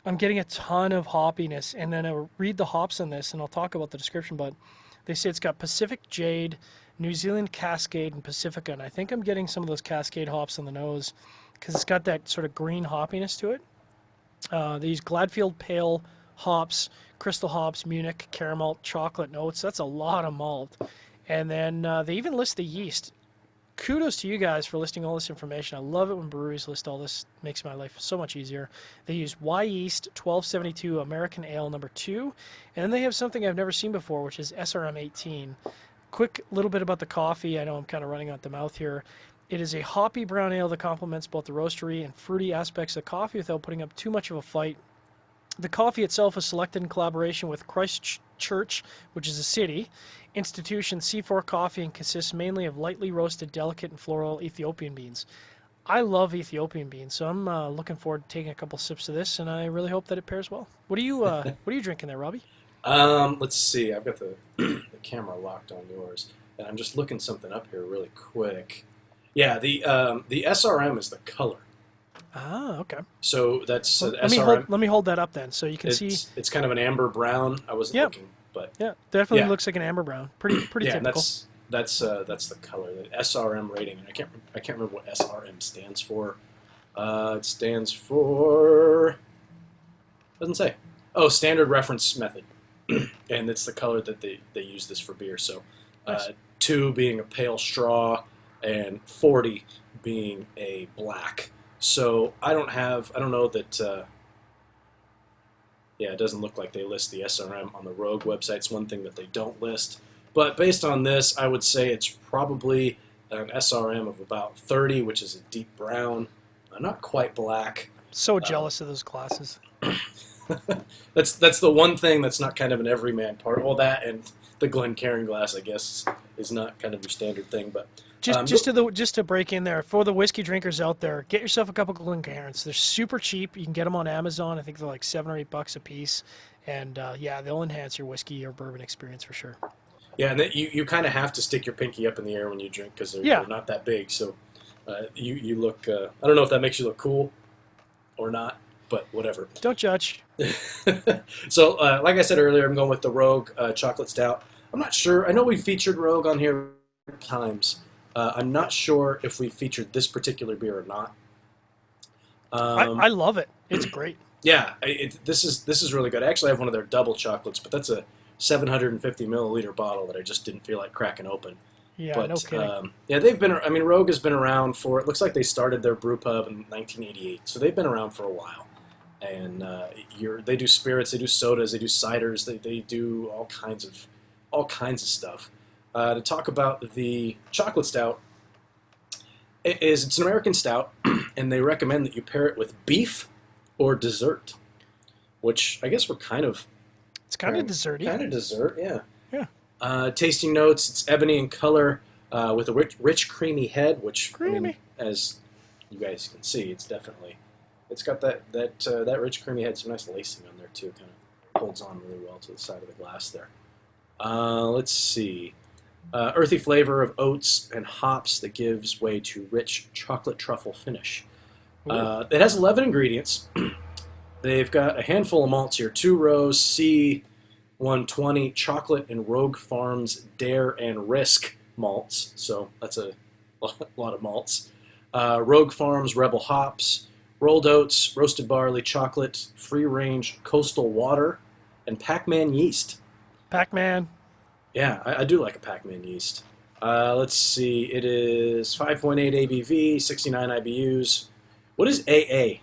I'm getting a ton of hoppiness. And then I read the hops on this, and I'll talk about the description, but they say it's got Pacific Jade, New Zealand Cascade, and Pacifica. And I think I'm getting some of those Cascade hops on the nose because it's got that sort of green hoppiness to it. They use Gladfield Pale hops, Crystal hops, Munich, caramel, chocolate notes. That's a lot of malt. And then they even list the yeast. Kudos to you guys for listing all this information. I love it when breweries list all this. It makes my life so much easier. They use Y Yeast 1272 American Ale number 2. And then they have something I've never seen before, which is SRM 18. Quick little bit about the coffee. I know I'm kind of running out the mouth here. It is a hoppy brown ale that complements both the roastery and fruity aspects of coffee without putting up too much of a fight. The coffee itself is selected in collaboration with Christchurch, which is a city, institution C4 Coffee, and consists mainly of lightly roasted, delicate, and floral Ethiopian beans. I love Ethiopian beans, so I'm looking forward to taking a couple sips of this, and I really hope that it pairs well. What are you drinking there, Robbie? Let's see. I've got the camera locked on yours, and I'm just looking something up here really quick. Yeah, the SRM is the color. Ah, okay. So that's Well, SRM. let me hold that up then, so you can see. It's kind of an amber brown. I wasn't looking But Yeah, definitely yeah, looks like an amber brown. Pretty yeah, and typical. that's the color, the SRM rating. And I can't remember what SRM stands for. It stands for, doesn't say. Oh, standard reference method, and it's the color that they use this for beer. So, Nice. 2 being a pale straw, and 40 being a black. So I don't know that. Yeah, it doesn't look like they list the SRM on the Rogue website. It's one thing that they don't list. But based on this, I would say it's probably an SRM of about 30, which is a deep brown, not quite black. So Um, jealous of those glasses. that's the one thing that's not kind of an everyman part. Well, that and the Glencairn glass, I guess, is not kind of your standard thing. But Just to break in there for the whiskey drinkers out there, get yourself a couple of Glencairns. They're super cheap. You can get them on Amazon. I think they're like $7 or $8 a piece, and yeah, they'll enhance your whiskey or bourbon experience for sure. yeah, and you kind of have to stick your pinky up in the air when you drink because Yeah, they're not that big. So you look. I don't know if that makes you look cool or not, but whatever. don't judge. So, like I said earlier, I'm going with the Rogue Chocolate Stout. I'm not sure. I know we've featured Rogue on here times. I'm not sure if we featured this particular beer or not. I love it. It's great. Yeah, this is really good. I actually have one of their double chocolates, but that's a 750 milliliter bottle that I just didn't feel like cracking open. Yeah, But no kidding. yeah, they've been. I mean, Rogue has been around for. It looks like they started their brew pub in 1988, so they've been around for a while. And they do spirits, they do sodas, they do ciders, they do all kinds of stuff. To talk about the chocolate stout, it's an American stout, and they recommend that you pair it with beef or dessert, which I guess we're kind of It's kind of desserty. kind of dessert, yeah. Yeah, Tasting notes: it's ebony in color, with a rich, creamy head. Which I mean, creamy. as you guys can see, it's got that rich, creamy head. Some nice lacing on there too. Kind of holds on really well to the side of the glass there. Let's see. Earthy flavor of oats and hops that gives way to rich chocolate truffle finish. It has 11 ingredients. They've got a handful of malts here. 2 rows C120 chocolate and Rogue Farms Dare and Risk malts. So that's a lot of malts. Rogue Farms Rebel hops, rolled oats, roasted barley, chocolate, free-range coastal water, and Pac-Man yeast. Pac-Man. Yeah, I do like a Pac-Man yeast. Let's see. It is 5.8 ABV, 69 IBUs. What is AA?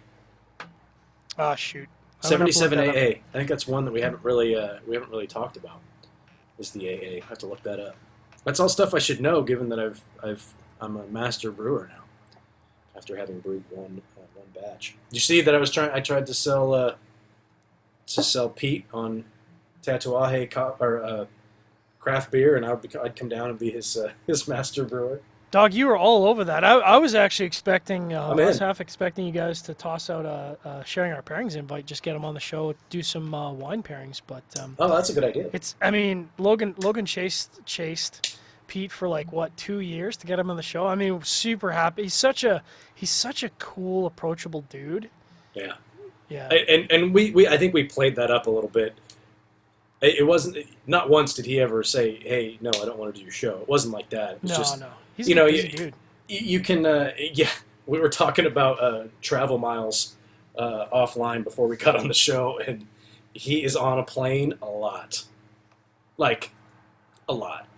Ah, shoot. I'm gonna have to look 77 that up. AA. I think that's one that we haven't really talked about. Is the AA? I have to look that up. That's all stuff I should know, given that I'm a master brewer now, after having brewed one batch. You see that I tried to sell Pete on Tatuaje craft beer, and I'd come down and be his master brewer. Dog, you were all over that. I was actually expecting, I I'm was in. half expecting you guys to toss out sharing our pairings invite, just get them on the show, do some wine pairings. But Oh, that's a good idea. I mean, Logan chased Pete for like what 2 years to get him on the show. I mean, super happy. He's such a cool, approachable dude. Yeah, Yeah. and we I think we played that up a little bit. It wasn't, not once did he ever say, "Hey, no, I don't want to do your show." It wasn't like that. It was just, No. He's you a know, busy dude. you can, yeah. We were talking about travel miles offline before we got on the show, and he is on a plane a lot, like a lot.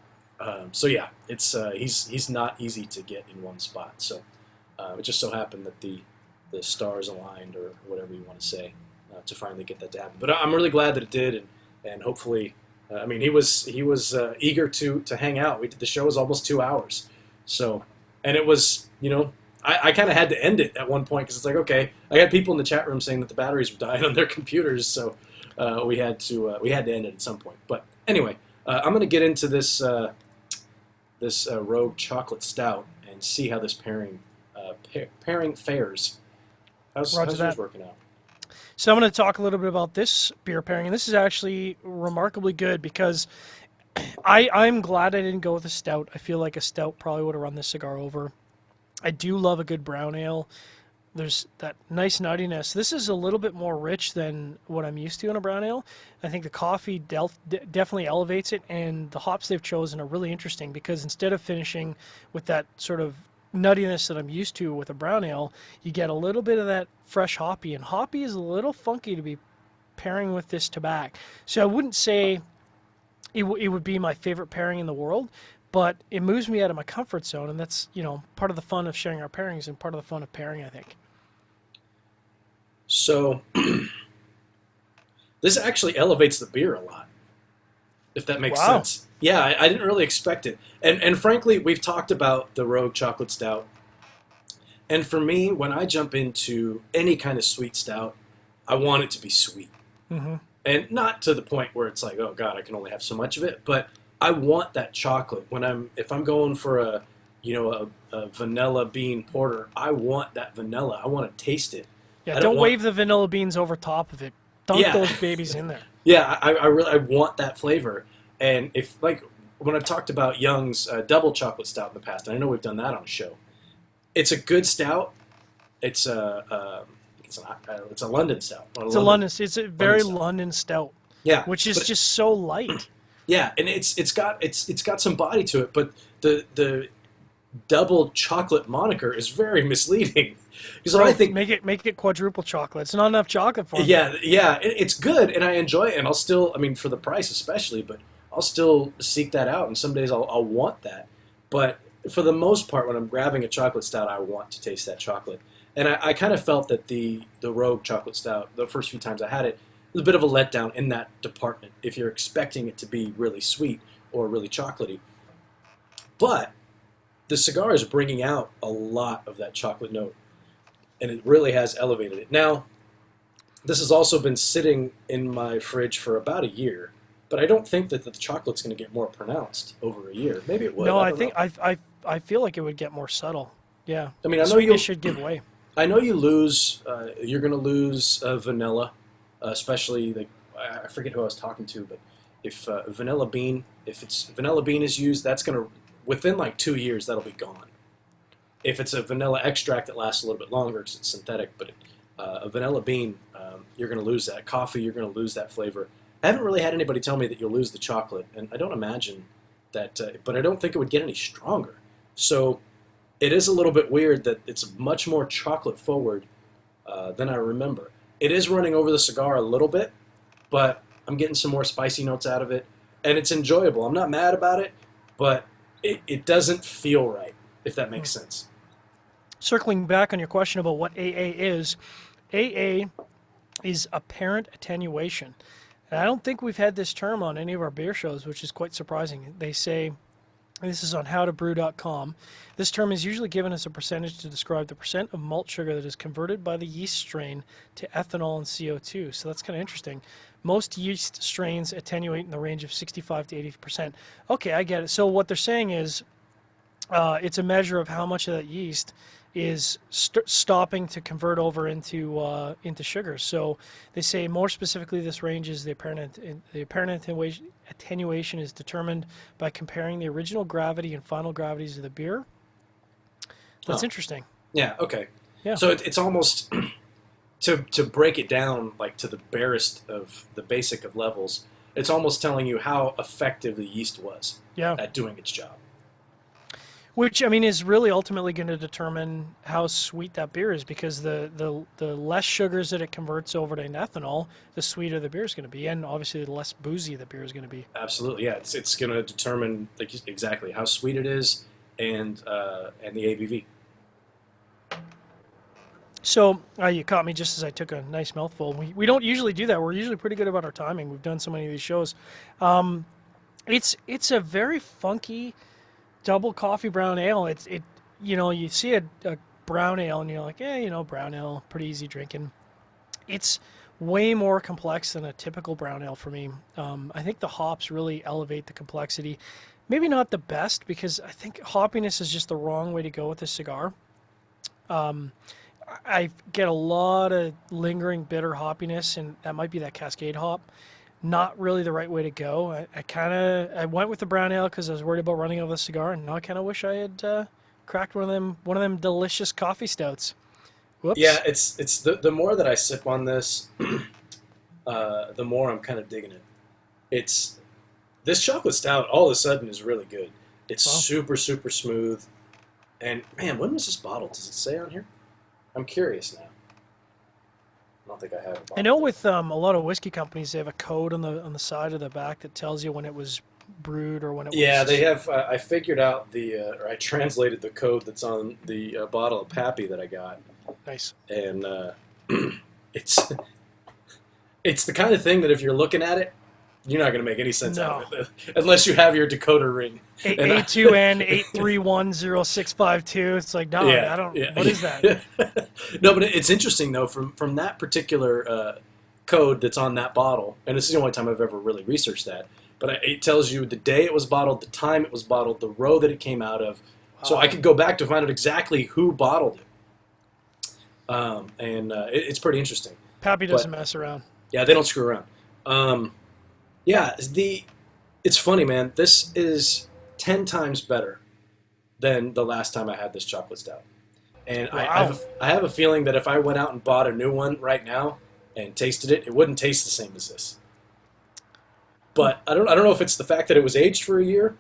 So yeah, it's he's not easy to get in one spot. So it just so happened that the stars aligned, or whatever you want to say, to finally get that to happen. But I'm really glad that it did, and hopefully, I mean, he was eager to hang out. The show was almost 2 hours, so, and it was, I kind of had to end it at one point, because it's like, okay, I had people in the chat room saying that the batteries were dying on their computers, so we had to end it at some point. But anyway, I'm going to get into this Rogue Chocolate Stout and see how this pairing fares. How's yours working out? So I'm going to talk a little bit about this beer pairing, and this is actually remarkably good because I'm glad I didn't go with a stout. I feel like a stout probably would have run this cigar over. I do love a good brown ale. there's that nice nuttiness. This is a little bit more rich than what I'm used to in a brown ale. I think the coffee definitely elevates it, and the hops they've chosen are really interesting because instead of finishing with that sort of nuttiness that I'm used to with a brown ale, you get a little bit of that fresh hoppy, and hoppy is a little funky to be pairing with this tobacco. So I wouldn't say it would be my favorite pairing in the world, but it moves me out of my comfort zone, and that's, part of the fun of sharing our pairings and part of the fun of pairing, I think. So this actually elevates the beer a lot, if that makes sense. Yeah, I didn't really expect it. And frankly, we've talked about the Rogue Chocolate Stout. And for me, when I jump into any kind of sweet stout, I want it to be sweet. Mm-hmm. And not to the point where it's like, oh God, I can only have so much of it. But I want that chocolate if I'm going for a vanilla bean porter. I want that vanilla. I want to taste it. Yeah, don't wave the vanilla beans over top of it. Dunk those babies in there. Yeah, I want that flavor. And if, like, when I've talked about Young's double chocolate stout in the past, and I know we've done that on a show, it's a good stout. It's a London stout. It's a very London stout. Yeah, which is just so light. Yeah, and it's got some body to it, but the double chocolate moniker is very misleading. Because I think make it quadruple chocolate. It's not enough chocolate for me. Yeah, it's good, and I enjoy it, and I'll still, I mean, for the price especially, but I'll still seek that out, and some days I'll want that. But for the most part, when I'm grabbing a chocolate stout, I want to taste that chocolate. And I kind of felt that the Rogue Chocolate Stout, the first few times I had it, was a bit of a letdown in that department if you're expecting it to be really sweet or really chocolatey. But the cigar is bringing out a lot of that chocolate note, and it really has elevated it. Now, this has also been sitting in my fridge for about a year, but I don't think that the chocolate's going to get more pronounced over a year. Maybe it would. No, I feel like it would get more subtle. Yeah. I mean, I know you should give way. I know you lose. You're going to lose vanilla, especially I forget who I was talking to, but if vanilla bean is used, that's going to, within like 2 years, that'll be gone. If it's a vanilla extract that lasts a little bit longer because it's synthetic, but a vanilla bean, you're going to lose that. Coffee, you're going to lose that flavor. I haven't really had anybody tell me that you'll lose the chocolate, and I don't imagine that, but I don't think it would get any stronger. So it is a little bit weird that it's much more chocolate forward than I remember. It is running over the cigar a little bit, but I'm getting some more spicy notes out of it, and it's enjoyable. I'm not mad about it, but it doesn't feel right, if that makes sense. Circling back on your question about what AA is apparent attenuation. And I don't think we've had this term on any of our beer shows, which is quite surprising. They say, and this is on howtobrew.com, this term is usually given as a percentage to describe the percent of malt sugar that is converted by the yeast strain to ethanol and CO2. So that's kind of interesting. Most yeast strains attenuate in the range of 65 to 80%. Okay, I get it. So what they're saying is it's a measure of how much of that yeast is stopping to convert over into sugar. So they say more specifically, this range is the apparent attenuation is determined by comparing the original gravity and final gravities of the beer. That's interesting. Yeah. Okay. Yeah. So it's almost to break it down like to the barest of the basic of levels. It's almost telling you how effective the yeast was at doing its job. Which, I mean, is really ultimately going to determine how sweet that beer is, because the less sugars that it converts over to ethanol, the sweeter the beer is going to be, and obviously the less boozy the beer is going to be. Absolutely, yeah. It's going to determine exactly how sweet it is and the ABV. So you caught me just as I took a nice mouthful. We don't usually do that. We're usually pretty good about our timing. We've done so many of these shows. It's a very funky double coffee brown ale. You see a brown ale and you're like, brown ale, pretty easy drinking. It's way more complex than a typical brown ale for me. I think the hops really elevate the complexity. Maybe not the best, because I think hoppiness is just the wrong way to go with this cigar. I get a lot of lingering bitter hoppiness, and that might be that Cascade hop. Not really the right way to go. I went with the brown ale because I was worried about running over the cigar, and now I kind of wish I had cracked one of them delicious coffee stouts. Whoops. Yeah, it's the more that I sip on this, the more I'm kind of digging it. It's this chocolate stout all of a sudden is really good. It's Wow. super super smooth, and man, when was this bottled? Does it say on here? I'm curious now. I don't think I have a I bottle know date. with a lot of whiskey companies, they have a code on the side of the back that tells you when it was brewed or when it Yeah, they was have. I figured out or I translated the code that's on the bottle of Pappy that I got, nice. and it's it's the kind of thing that if you're looking at it, you're not going to make any sense out No. of it unless you have your decoder ring. And A2N 8310652. It's like, dog, yeah, I don't. yeah. What is that? No, but it's interesting though from that particular code that's on that bottle, and it's the only time I've ever really researched that. But it tells you the day it was bottled, the time it was bottled, the row that it came out of. So I Wow. could go back to find out exactly who bottled it, and it's pretty interesting. Pappy But doesn't mess around. yeah, they don't screw around. Yeah, it's funny, man. This is 10 times better than the last time I had this chocolate stout. And Wow. I have a feeling that if I went out and bought a new one right now and tasted it, it wouldn't taste the same as this. But I don't know if it's the fact that it was aged for a year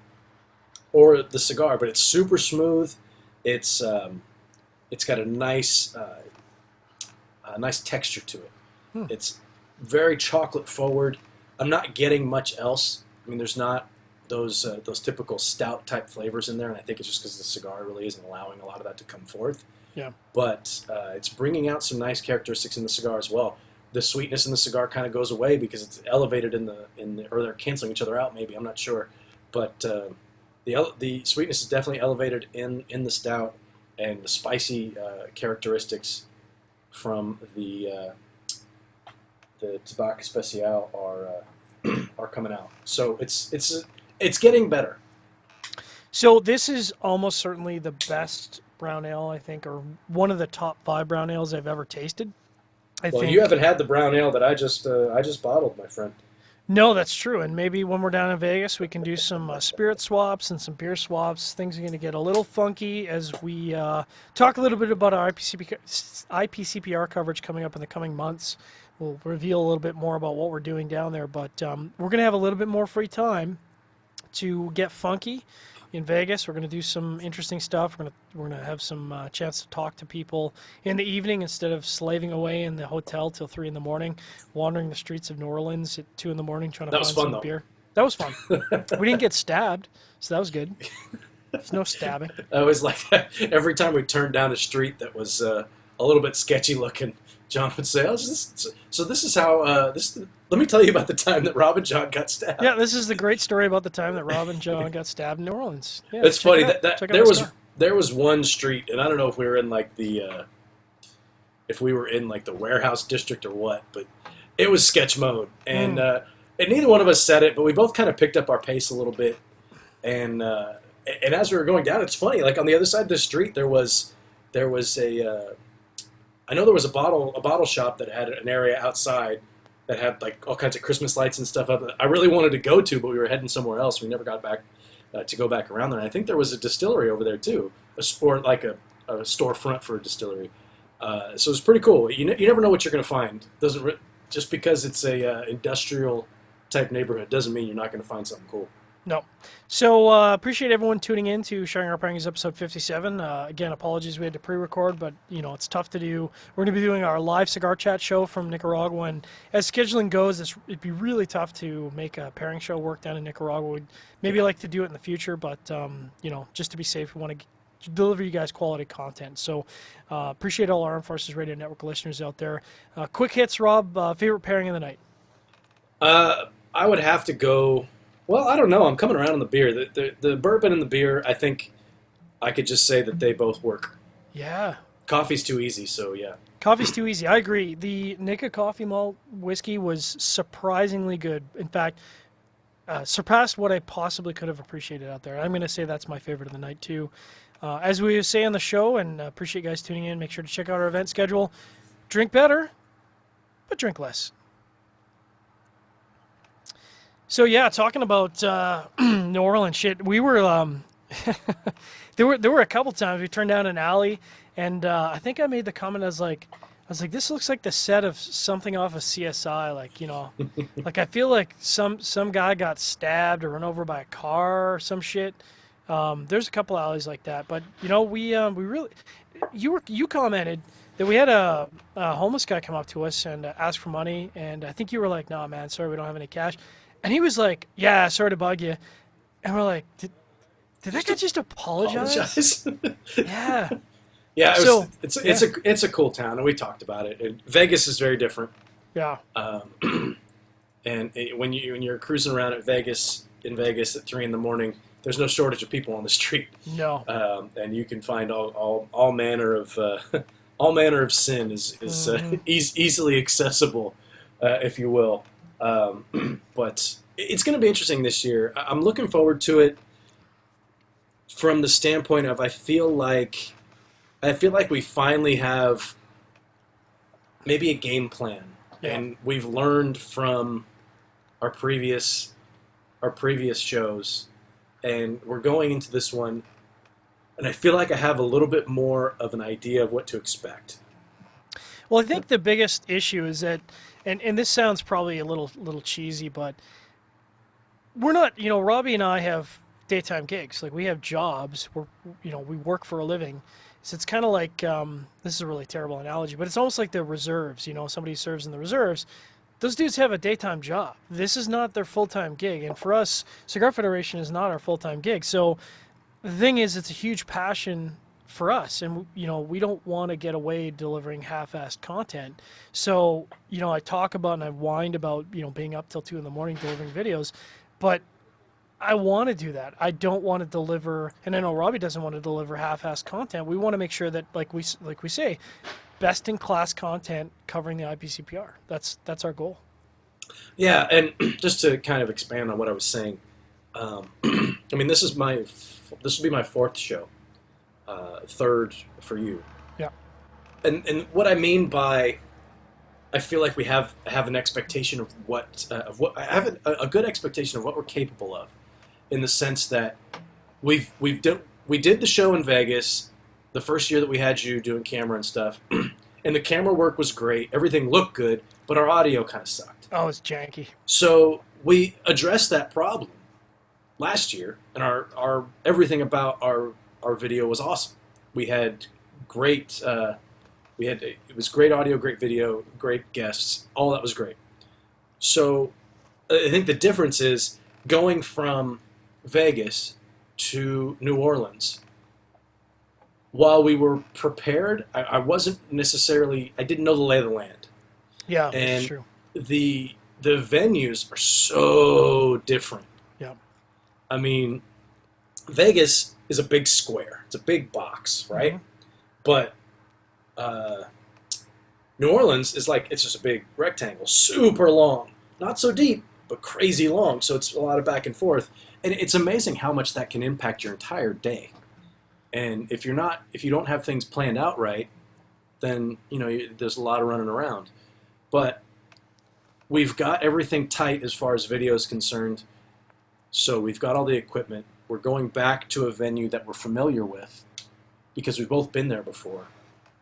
or the cigar, but it's super smooth. It's it's got a nice texture to it. Hmm. It's very chocolate forward. I'm not getting much else. I mean, there's not those typical stout type flavors in there, and I think it's just because the cigar really isn't allowing a lot of that to come forth. Yeah. But it's bringing out some nice characteristics in the cigar as well. The sweetness in the cigar kind of goes away because it's elevated or they're canceling each other out. Maybe I'm not sure, but the sweetness is definitely elevated in the stout, and the spicy characteristics from the Tobac Especial are coming out. So it's getting better. So this is almost certainly the best brown ale, I think, or one of the top 5 brown ales I've ever tasted. I Well, you think. haven't had the brown ale that I just bottled, my friend. No, that's true. And maybe when we're down in Vegas, we can do some spirit swaps and some beer swaps. Things are going to get a little funky as we talk a little bit about our IPCPR coverage coming up in the coming months. We'll reveal a little bit more about what we're doing down there, but we're going to have a little bit more free time to get funky in Vegas. We're going to do some interesting stuff. We're going to have some chance to talk to people in the evening instead of slaving away in the hotel till 3 in the morning, wandering the streets of New Orleans at 2 in the morning trying to That was find fun some though. beer. That was fun. We didn't get stabbed, so that was good. There's no stabbing. I always like every time we turned down a street that was a little bit sketchy looking. John would say, "Oh, so this is how this." Let me tell you about the time that Rob and John got stabbed. Yeah, this is the great story about the time that Rob and John got stabbed in New Orleans. Yeah, It's check funny it out. that Check out there my was story. one street, and I don't know if we were in like if we were in like the warehouse district or what, but it was sketch mode, and neither one of us said it, but we both kind of picked up our pace a little bit, and as we were going down, it's funny. Like on the other side of the street, there was a I know there was a bottle shop that had an area outside that had like all kinds of Christmas lights and stuff up. That I really wanted to go to, but we were heading somewhere else. We never got back to go back around there. And I think there was a distillery over there too, or like a storefront for a distillery. So it's pretty cool. You never know what you're going to find. Just because it's a industrial type neighborhood doesn't mean you're not going to find something cool. No. So appreciate everyone tuning in to Sharing Our Pairings episode 57. Again, apologies we had to pre-record, but it's tough to do. We're going to be doing our live cigar chat show from Nicaragua, and as scheduling goes, it'd be really tough to make a pairing show work down in Nicaragua. We'd maybe like to do it in the future, but just to be safe, we want to deliver you guys quality content. So appreciate all our Armed Forces Radio Network listeners out there. Quick hits, Rob. Favorite pairing of the night? I would have to go. Well, I don't know. I'm coming around on the beer. The bourbon and the beer, I think I could just say that they both work. Yeah. Coffee's too easy, so yeah. Coffee's too easy. I agree. The Nikka coffee malt whiskey was surprisingly good. In fact, surpassed what I possibly could have appreciated out there. I'm going to say that's my favorite of the night, too. As we say on the show, and appreciate you guys tuning in, make sure to check out our event schedule. Drink better, but drink less. So, yeah, talking about New Orleans shit, we were There were a couple times we turned down an alley, and I think I made the comment I was like, this looks like the set of something off of CSI. Like, like I feel like some guy got stabbed or run over by a car or some shit. There's a couple alleys like that, but we really you commented that we had a homeless guy come up to us and ask for money, and I think you were like, "Nah, man, sorry, we don't have any cash," and he was like, "Yeah, sorry to bug you," and we're like, "Did that guy just apologize?" Yeah. Yeah, So it's a cool town, and we talked about it. Vegas is very different. yeah, And when you're cruising around in Vegas at 3 in the morning, there's no shortage of people on the street, no. and you can find all manner of all manner of sin is easily accessible, if you will. But it's going to be interesting this year. I'm looking forward to it from the standpoint of I feel like we finally have maybe a game plan, and we've learned from our previous shows, and we're going into this one, and I feel like I have a little bit more of an idea of what to expect. Well, I think the biggest issue is that, and this sounds probably a little cheesy, but we're not. Robbie and I have daytime gigs. Like, we have jobs. We work for a living. So it's kind of like, this is a really terrible analogy, but it's almost like the reserves. Somebody who serves in the reserves. Those dudes have a daytime job. This is not their full-time gig. And for us, Cigar Federation is not our full-time gig. So the thing is, it's a huge passion for us. And, we don't want to get away delivering half-assed content. So, I talk about and I whined about, being up till 2 in the morning delivering videos. But I want to do that. I don't want to deliver, and I know Robbie doesn't want to deliver half-assed content. We want to make sure that, like we say, best-in-class content covering the IPCPR. That's our goal. Yeah, and just to kind of expand on what I was saying, I mean, this will be my 4th show, 3rd for you. Yeah. And what I mean by, I feel like we have an expectation of what I have a good expectation of what we're capable of, in the sense that we did the show in Vegas the first year that we had you doing camera and stuff, and the camera work was great. Everything looked good, but our audio kind of sucked. Oh, it's janky. So we addressed that problem last year, and our everything about our video was awesome. We had great. It was great audio, great video, great guests. All that was great. So I think the difference is going from Vegas to New Orleans. While we were prepared, I wasn't necessarily. I didn't know the lay of the land. Yeah, and that's true. The venues are so different. Yeah. I mean, Vegas is a big square. It's a big box, right? Mm-hmm. But New Orleans is like, it's just a big rectangle, super long, not so deep, but crazy long. So it's a lot of back and forth, and it's amazing how much that can impact your entire day. And if you don't have things planned out right, then there's a lot of running around. But we've got everything tight as far as video is concerned. So we've got all the equipment. We're going back to a venue that we're familiar with because we've both been there before.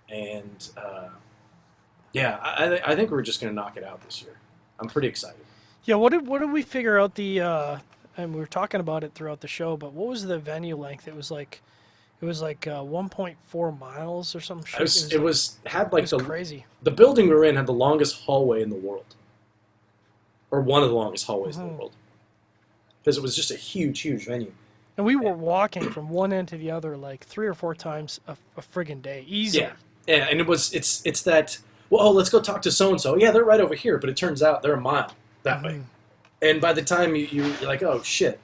And I think we're just going to knock it out this year. I'm pretty excited. Yeah, what did we figure out and we were talking about it throughout the show, but what was the venue length? It was like 1.4 miles or some shit. It was crazy. The building we were in had the longest hallway in the world, or one of the longest hallways in the world, because it was just a huge venue. And we were walking from one end to the other like 3 or 4 times a friggin' day, easily. Yeah, and it's that. Well, let's go talk to so and so. Yeah, they're right over here, but it turns out they're a mile that way. And by the time you're like, oh shit,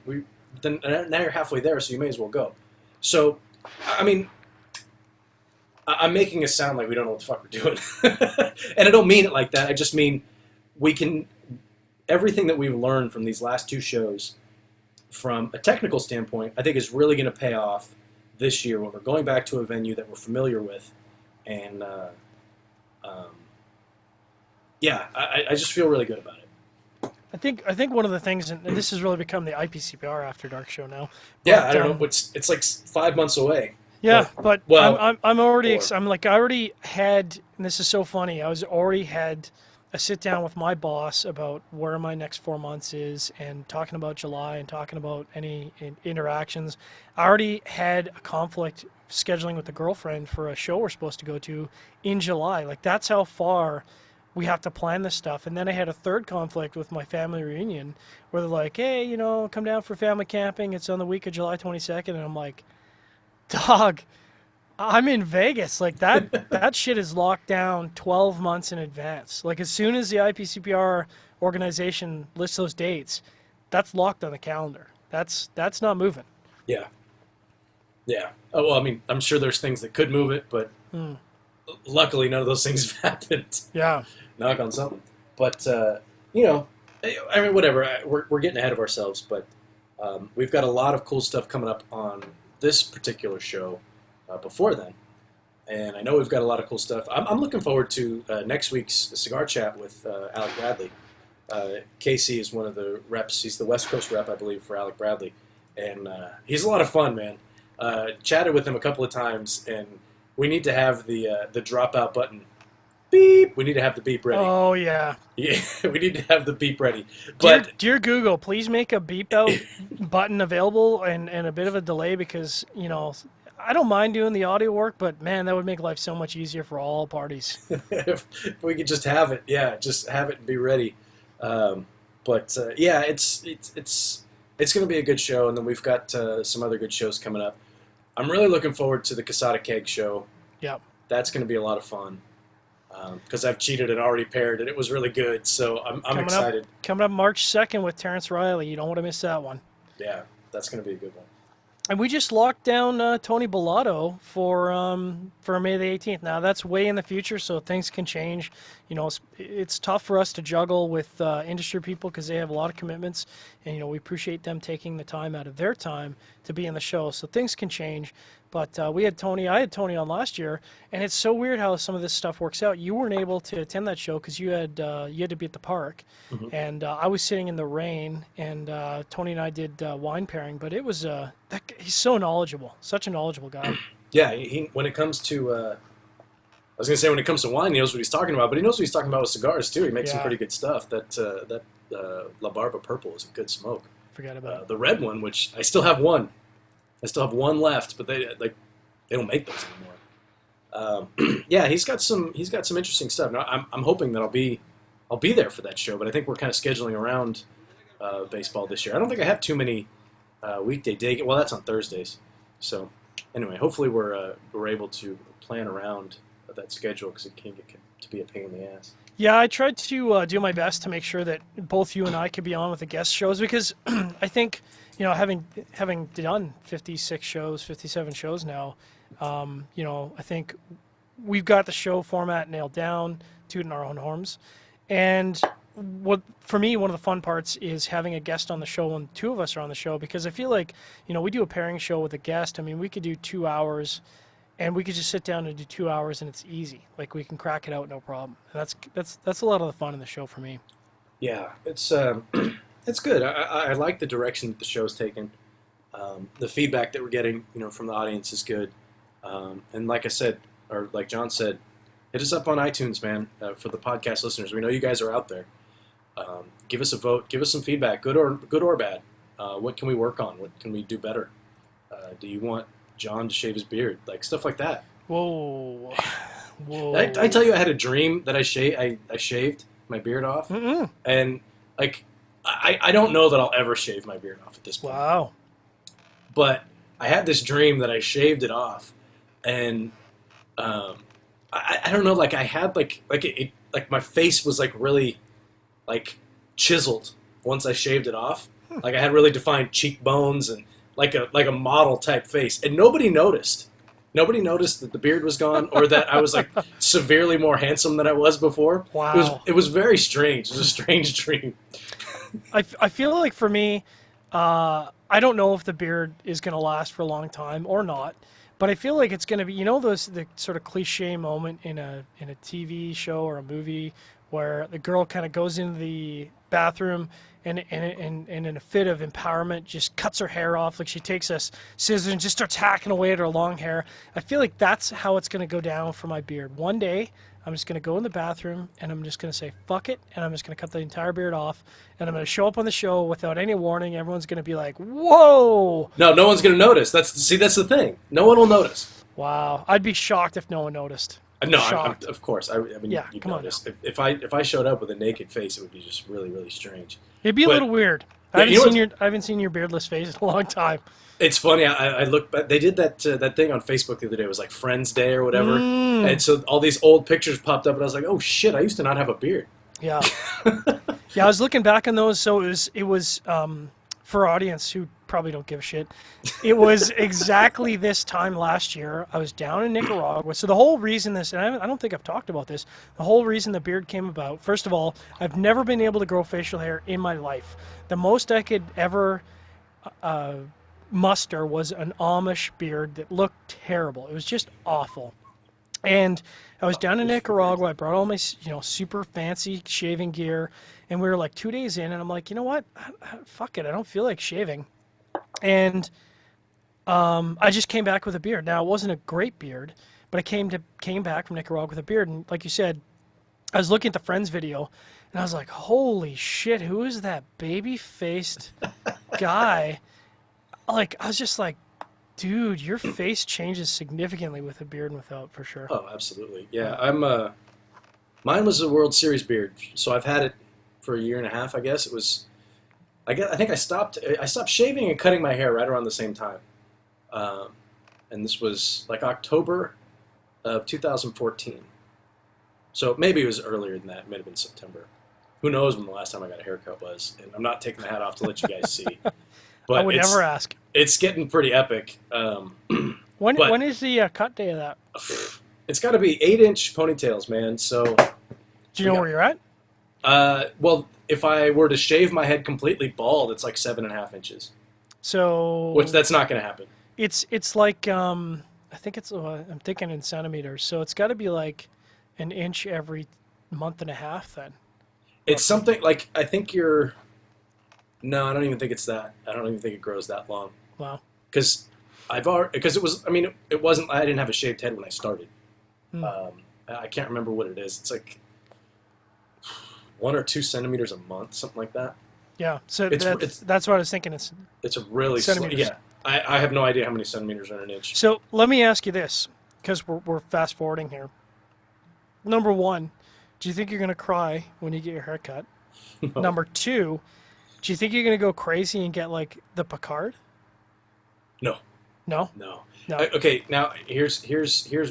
now you're halfway there, so you may as well go. So, I mean, I'm making it sound like we don't know what the fuck we're doing, and I don't mean it like that. I just mean everything that we've learned from these last 2 shows, from a technical standpoint, I think is really going to pay off this year when we're going back to a venue that we're familiar with, and I just feel really good about it. I think one of the things, and this has really become the IPCPR After Dark show now, Yeah, I but don't know. It's like 5 months away. yeah, but Well, I'm already four. I'm like I already had, and this is so funny. I was already had a sit down with my boss about where my next 4 months is, and talking about July and talking about any interactions. I already had a conflict scheduling with the girlfriend for a show we're supposed to go to in July. Like that's how far we have to plan this stuff. And then I had a third conflict with my family reunion where they're like, hey, come down for family camping. It's on the week of July 22nd. And I'm like, dog, I'm in Vegas. Like that shit is locked down 12 months in advance. Like as soon as the IPCPR organization lists those dates, that's locked on the calendar. That's not moving. Yeah, yeah. Oh well, I mean, I'm sure there's things that could move it, but Hmm. luckily none of those things have happened. Yeah. Knock on something. But you know, I mean, whatever. We're getting ahead of ourselves, but we've got a lot of cool stuff coming up on this particular show before then, and I know we've got a lot of cool stuff. I'm looking forward to next week's cigar chat with Alec Bradley. Casey is one of the reps. He's the West Coast rep, I believe, for Alec Bradley, and he's a lot of fun, man. Chatted with him a couple of times, and we need to have the dropout button. Beep. We need to have the beep ready. Oh yeah. Yeah, we need to have the beep ready. Dear, But dear Google, please make a beep out button available and a bit of a delay because, I don't mind doing the audio work, but man, that would make life so much easier for all parties. if we could just have it, yeah, just have it and be ready. Yeah, it's going to be a good show, and then we've got some other good shows coming up. I'm really looking forward to the Casada Keg show. Yeah. That's going to be a lot of fun because I've cheated and already paired, and it was really good. So I'm excited. Coming up March 2nd with Terrence Riley. You don't want to miss that one. Yeah, that's going to be a good one. And we just locked down Tony Bellato for May the 18th. Now that's way in the future, so things can change. It's tough for us to juggle with industry people because they have a lot of commitments, and we appreciate them taking the time out of their time to be in the show. So things can change. But I had Tony on last year, and it's so weird how some of this stuff works out. You weren't able to attend that show because you had to be at the park, and I was sitting in the rain, and Tony and I did wine pairing. But it was he's so knowledgeable, such a knowledgeable guy. Yeah, when it comes to, I was going to say when it comes to wine, he knows what he's talking about, but he knows what he's talking about with cigars too. He makes some pretty good stuff. That La Barba Purple is a good smoke. Forget about it. The red one, which I still have one. I still have one left, but they don't make those anymore. Yeah, he's got some interesting stuff. Now, I'm hoping that I'll be there for that show, but I think we're kind of scheduling around baseball this year. I don't think I have too many weekday day. Well, that's on Thursdays. So anyway, hopefully we're able to plan around that schedule because it can get to be a pain in the ass. Yeah, I tried to do my best to make sure that both you and I could be on with the guest shows because I think, having done 56 shows, 57 shows now, I think we've got the show format nailed down, tooting our own horns. And for me, one of the fun parts is having a guest on the show when two of us are on the show because I feel like, we do a pairing show with a guest. I mean, we could do 2 hours. And we could just sit down and do 2 hours, and it's easy. Like we can crack it out, no problem. And that's a lot of the fun in the show for me. Yeah, it's it's good. I like the direction that the show's taken. The feedback that we're getting, from the audience is good. And like I said, or like John said, hit us up on iTunes, man, for the podcast listeners. We know you guys are out there. Give us a vote. Give us some feedback, good or bad. What can we work on? What can we do better? Do you want John to shave his beard, like stuff like that? Whoa. I tell you, I had a dream that I shaved my beard off, and like I don't know that I'll ever shave my beard off at this point. Wow. But I had this dream that I shaved it off, and I don't know, like I had like my face was like really like chiseled once I shaved it off. Like I had really defined cheekbones and like a model type face, and nobody noticed. Nobody noticed that the beard was gone or that I was like severely more handsome than I was before. Wow. It was very strange. It was a strange dream. I feel like for me, I don't know if the beard is going to last for a long time or not, but I feel like it's going to be, the sort of cliche moment in a TV show or a movie where the girl kind of goes into the bathroom and in a fit of empowerment just cuts her hair off. Like she takes us scissors and just starts hacking away at her long hair. I feel like that's how it's going to go down for my beard. One day, I'm just going to go in the bathroom and I'm just going to say, fuck it. And I'm just going to cut the entire beard off. And I'm going to show up on the show without any warning. Everyone's going to be like, whoa. No, no one's going to notice. That's the thing. No one will notice. Wow. I'd be shocked if no one noticed. No, of course. I mean, yeah, you'd come notice. If I showed up with a naked face, it would be just really, really strange. It'd be a little weird. I haven't seen your beardless face in a long time. It's funny. I look back. They did that thing on Facebook the other day. It was like Friends Day or whatever, and so all these old pictures popped up, and I was like, "Oh shit! I used to not have a beard." Yeah, yeah. I was looking back on those. So it was for our audience who probably don't give a shit. It was exactly this time last year. I was down in Nicaragua. So the whole reason and I don't think I've talked about this. The whole reason the beard came about. First of all, I've never been able to grow facial hair in my life. The most I could ever muster was an Amish beard that looked terrible. It was just awful. And I was down in Nicaragua. I brought all my, super fancy shaving gear, and we were like 2 days in, and I'm like, you know what? Fuck it. I don't feel like shaving. And I just came back with a beard. Now, it wasn't a great beard, but I came back from Nicaragua with a beard, and like you said, I was looking at the Friends video, and I was like, holy shit, who is that baby-faced guy? Like, I was just like, dude, your face changes significantly with a beard and without, for sure. Oh, absolutely. Yeah, mine was a World Series beard, so I've had it for a year and a half, I guess. I think I stopped shaving and cutting my hair right around the same time. And this was like October of 2014. So maybe it was earlier than that. It might have been September. Who knows when the last time I got a haircut was. And I'm not taking the hat off to let you guys see. But I would never ask. It's getting pretty epic. When is the cut day of that? It's got to be 8-inch ponytails, man. So, do you know where you're at? Well, if I were to shave my head completely bald, it's like 7.5 inches. So, which that's not going to happen. It's like I think it's I'm thinking in centimeters. So it's got to be like an inch every month and a half then. It's something like I think you're. No, I don't even think it's that. I don't even think it grows that long. Wow. Because it was. I mean, it wasn't. I didn't have a shaved head when I started. I can't remember what it is. It's like 1 or 2 centimeters a month, something like that. Yeah. So that's what I was thinking. It's a really centimeters. Yeah. I have no idea how many centimeters are in an inch. So let me ask you this, because we're fast forwarding here. Number one, do you think you're gonna cry when you get your hair cut? No. Number two, do you think you're gonna go crazy and get like the Picard? No. No. No. No. Okay. Now here's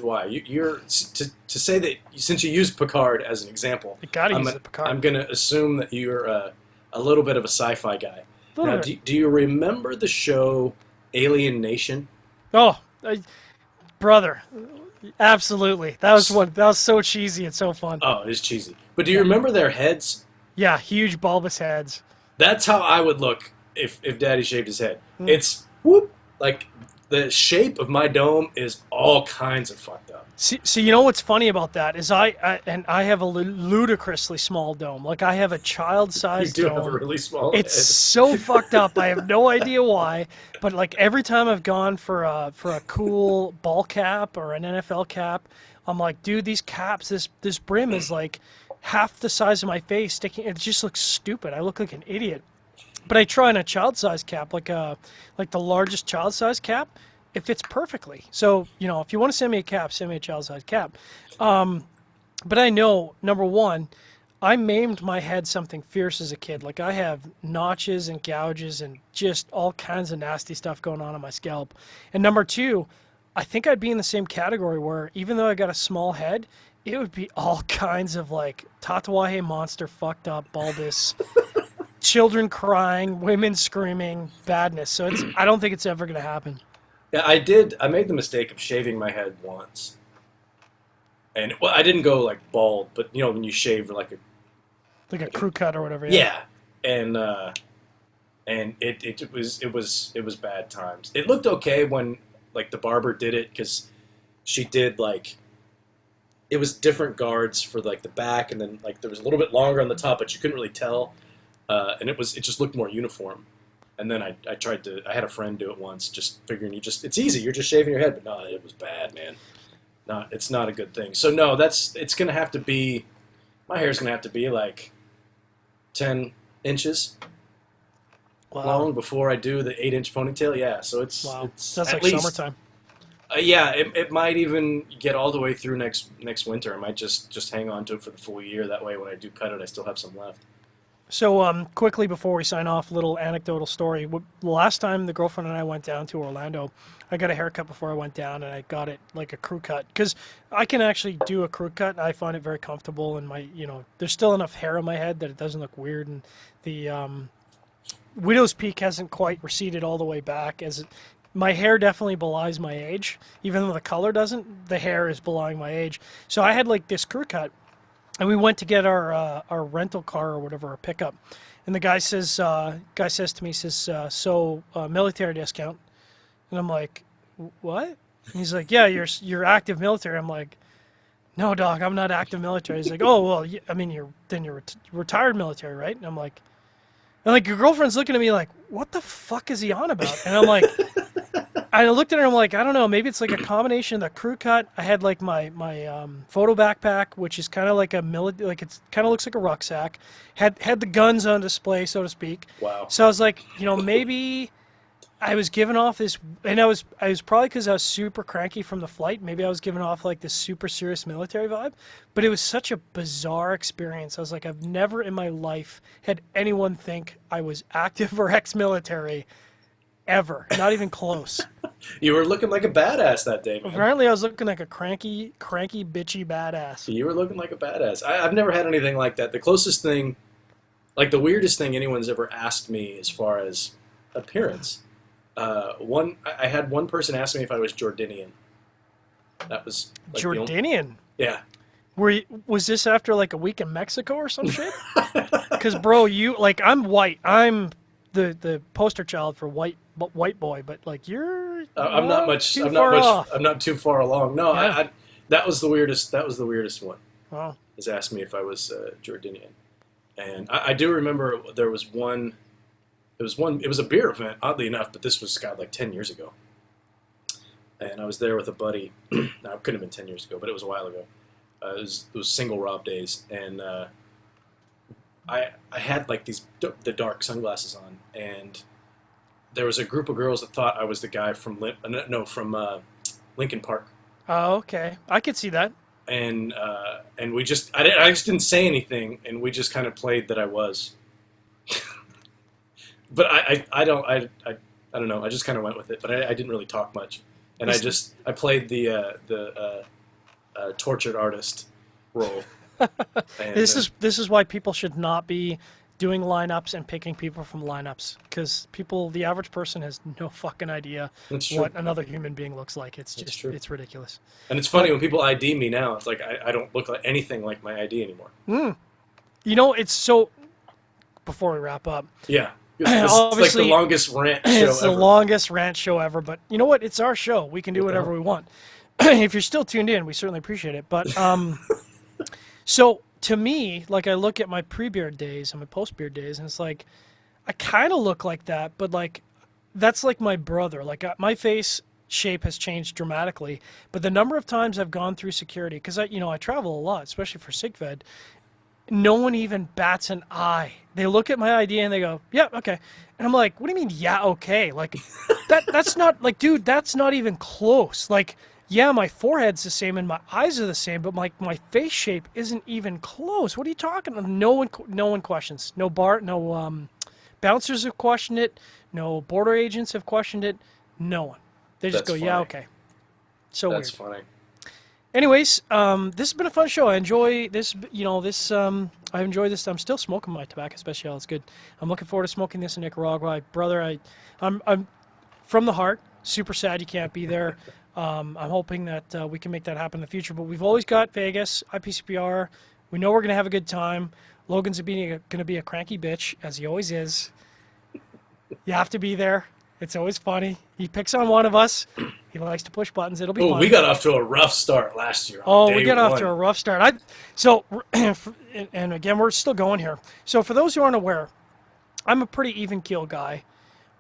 why. You're to say that since you used Picard as an example. You gotta use the Picard. I'm gonna assume that you're a little bit of a sci-fi guy. Now, do you remember the show Alien Nation? Oh, brother, absolutely. That was so cheesy and so fun. Oh, it is cheesy. But do you remember their heads? Yeah, huge bulbous heads. That's how I would look if Daddy shaved his head. It's whoop, like the shape of my dome is all kinds of fucked up. See, you know what's funny about that is I have a ludicrously small dome. Like I have a child-sized dome. You do have a really small head. It's so fucked up. I have no idea why, but like every time I've gone for a cool ball cap or an NFL cap, I'm like, dude, these caps, this brim is like half the size of my face sticking. It just looks stupid. I look like an idiot. But I try on a child-sized cap, like the largest child-sized cap. It fits perfectly. So, if you want to send me a cap, send me a child-sized cap. But I know, number one, I maimed my head something fierce as a kid. Like I have notches and gouges and just all kinds of nasty stuff going on my scalp. And number two, I think I'd be in the same category where even though I got a small head, it would be all kinds of like Tatuaje monster, fucked up, bulbous, children crying, women screaming, badness. So I don't think it's ever going to happen. Yeah, I made the mistake of shaving my head once. And I didn't go like bald, but when you shave like a crew cut or whatever. Yeah. And it was bad times. It looked okay when like the barber did it because she did like it was different guards for like the back, and then like there was a little bit longer on the top, but you couldn't really tell, and it just looked more uniform. And then I tried to I had a friend do it once, just figuring it's easy, you're just shaving your head, but no, it was bad, man. It's not a good thing. So no, it's gonna have to be my hair's gonna have to be like 10 inches long before I do the 8-inch ponytail. Yeah, so it's That's at like least, summertime. Yeah, it might even get all the way through next winter. I might just hang on to it for the full year. That way, when I do cut it, I still have some left. So quickly before we sign off, a little anecdotal story. The last time the girlfriend and I went down to Orlando, I got a haircut before I went down, and I got it like a crew cut because I can actually do a crew cut. I find it very comfortable, and there's still enough hair on my head that it doesn't look weird, and the widow's peak hasn't quite receded all the way back. My hair definitely belies my age, even though the color doesn't. The hair is belying my age. So I had like this crew cut. And we went to get our rental car or whatever, our pickup, and the guy says to me, so military discount, and I'm like, what? And he's like, yeah, you're active military. I'm like, no, dog, I'm not active military. He's like, oh well, I mean you're retired military, right? And I'm like, your girlfriend's looking at me like, what the fuck is he on about? And I'm like. I looked at her and I'm like, I don't know, maybe it's like a combination of the crew cut. I had like my photo backpack, which is kind of like it kind of looks like a rucksack. Had the guns on display, so to speak. Wow. So I was like, maybe I was giving off this, and I was probably because I was super cranky from the flight. Maybe I was giving off like this super serious military vibe, but it was such a bizarre experience. I was like, I've never in my life had anyone think I was active or ex-military. Ever. Not even close. You were looking like a badass that day, man. Apparently I was looking like a cranky, bitchy badass. You were looking like a badass. I've never had anything like that. The closest thing, like the weirdest thing anyone's ever asked me as far as appearance, I had one person ask me if I was Jordanian. That was like Jordanian? Yeah. Was this after like a week in Mexico or some shit? Because, bro, I'm white. I'm the poster child for white boy, but like I'm not too far along. No, yeah. That was the weirdest one. Wow. Was asked me if I was Jordanian, and I do remember there was one. It was a beer event, oddly enough, but this was like 10 years ago, and I was there with a buddy. Now it couldn't have been 10 years ago, but it was a while ago. It was single Rob days, and I had like the dark sunglasses on, and there was a group of girls that thought I was the guy from Lincoln Park. Oh, okay, I could see that. And we just I just didn't say anything, and we just kind of played that I was. But I don't know. I just kind of went with it, but I didn't really talk much, and I played the tortured artist role. And, this is why people should not be doing lineups and picking people from lineups, because the average person has no fucking idea what another human being looks like. It's just it's ridiculous. And it's funny when people ID me now. It's like I don't look like anything like my ID anymore. It's so. Before we wrap up, yeah, it's like the longest rant show ever. It's the longest rant show ever. But you know what? It's our show. We can do whatever we want. If you're still tuned in, we certainly appreciate it. But so to me, like I look at my pre-beard days and my post-beard days, and it's like I kind of look like that, but like that's like my brother. Like my face shape has changed dramatically, but the number of times I've gone through security, because I travel a lot, especially for SigFed, no one even bats an eye. They look at my ID and they go, "Yeah, okay," and I'm like, "What do you mean, yeah, okay?" Like that's not like, dude, that's not even close. Like. Yeah, my forehead's the same and my eyes are the same, but my face shape isn't even close. What are you talking about? No one questions. No bouncers have questioned it. No border agents have questioned it. No one. They just go, yeah, okay. So that's weird. Funny. Anyways, this has been a fun show. I enjoy this. I enjoy this. I'm still smoking my Tobac Especial. It's good. I'm looking forward to smoking this in Nicaragua. Brother, I'm from the heart. Super sad you can't be there. I'm hoping that we can make that happen in the future. But we've always got Vegas, Ipcpr. We know we're going to have a good time. Logan's going to be a cranky bitch, as he always is. You have to be there. It's always funny. He picks on one of us. He likes to push buttons. It'll be Oh, fun. we got off to a rough start last year. Oh, Day we got off one. to a rough start. And again, we're still going here. So for those who aren't aware, I'm a pretty even keel guy.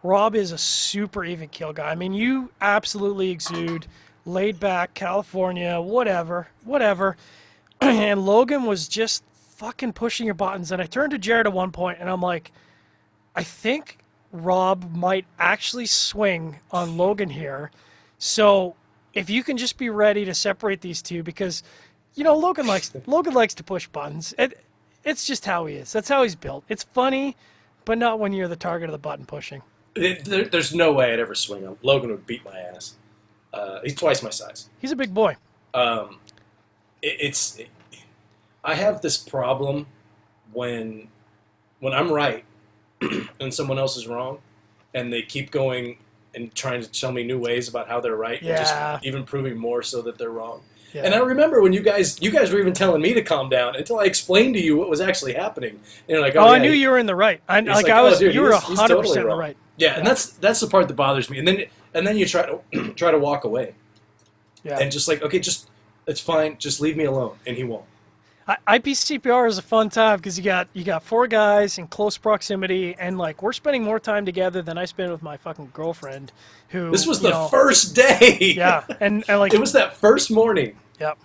Rob is a super even keel guy. I mean, you absolutely exude laid back California, whatever. And Logan was just fucking pushing your buttons. And I turned to Jared at one point, and I'm like, I think Rob might actually swing on Logan here. So if you can just be ready to separate these two, because Logan likes to push buttons. It's just how he is. That's how he's built. It's funny, but not when you're the target of the button pushing. There's no way I'd ever swing him. Logan would beat my ass. He's twice my size. He's a big boy. I have this problem when I'm right and someone else is wrong, and they keep going and trying to tell me new ways about how they're right, and just even proving more so that they're wrong. Yeah. And I remember when you guys were even telling me to calm down until I explained to you what was actually happening. And you're like, I knew you were in the right. You were 100% in the right. Yeah, and that's the part that bothers me. And then you try to walk away. Yeah. And just like, okay, it's fine, just leave me alone, and he won't. Ipcpr is a fun time because you got 4 guys in close proximity, and like we're spending more time together than I spend with my fucking girlfriend. Who this was the first day. Yeah, and like it was that first morning. Yep.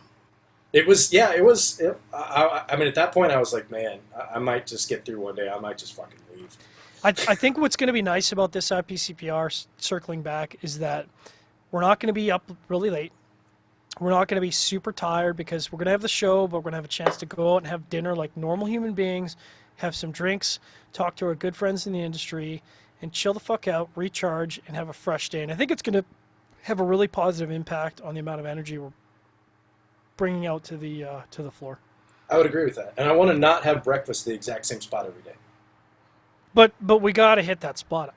It was. Yeah, it was. I mean, at that point, I was like, man, I might just get through one day. I might just fucking leave. I think what's going to be nice about this Ipcpr, circling back, is that we're not going to be up really late. We're not going to be super tired because we're going to have the show, but we're going to have a chance to go out and have dinner like normal human beings, have some drinks, talk to our good friends in the industry, and chill the fuck out, recharge, and have a fresh day. And I think it's going to have a really positive impact on the amount of energy we're bringing out to the floor. I would agree with that. And I want to not have breakfast the exact same spot every day. But we got to hit that spot.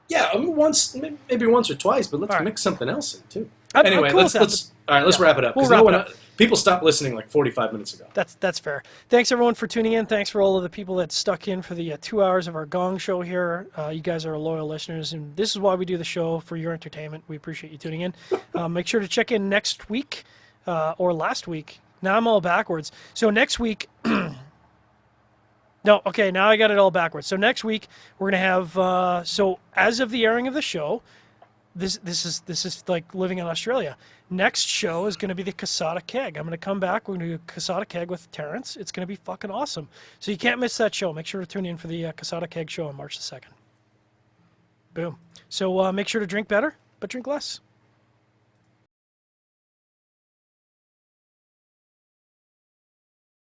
Yeah, maybe once or twice, but let's mix something else in too. Anyway, cool let's wrap it up. We'll wrap it up. People stopped listening like 45 minutes ago. That's fair. Thanks everyone for tuning in. Thanks for all of the people that stuck in for the 2 hours of our Gong show here. You guys are loyal listeners, and this is why we do the show, for your entertainment. We appreciate you tuning in. Make sure to check in next week or last week. Now I'm all backwards. So next week. No, okay, now I got it all backwards. So next week we're gonna have. So as of the airing of the show. This is like living in Australia. Next show is going to be the Casada Keg. I'm going to come back. We're going to do Casada Keg with Terrence. It's going to be fucking awesome. So you can't miss that show. Make sure to tune in for the Casada Keg show on March the 2nd. Boom. So make sure to drink better, but drink less.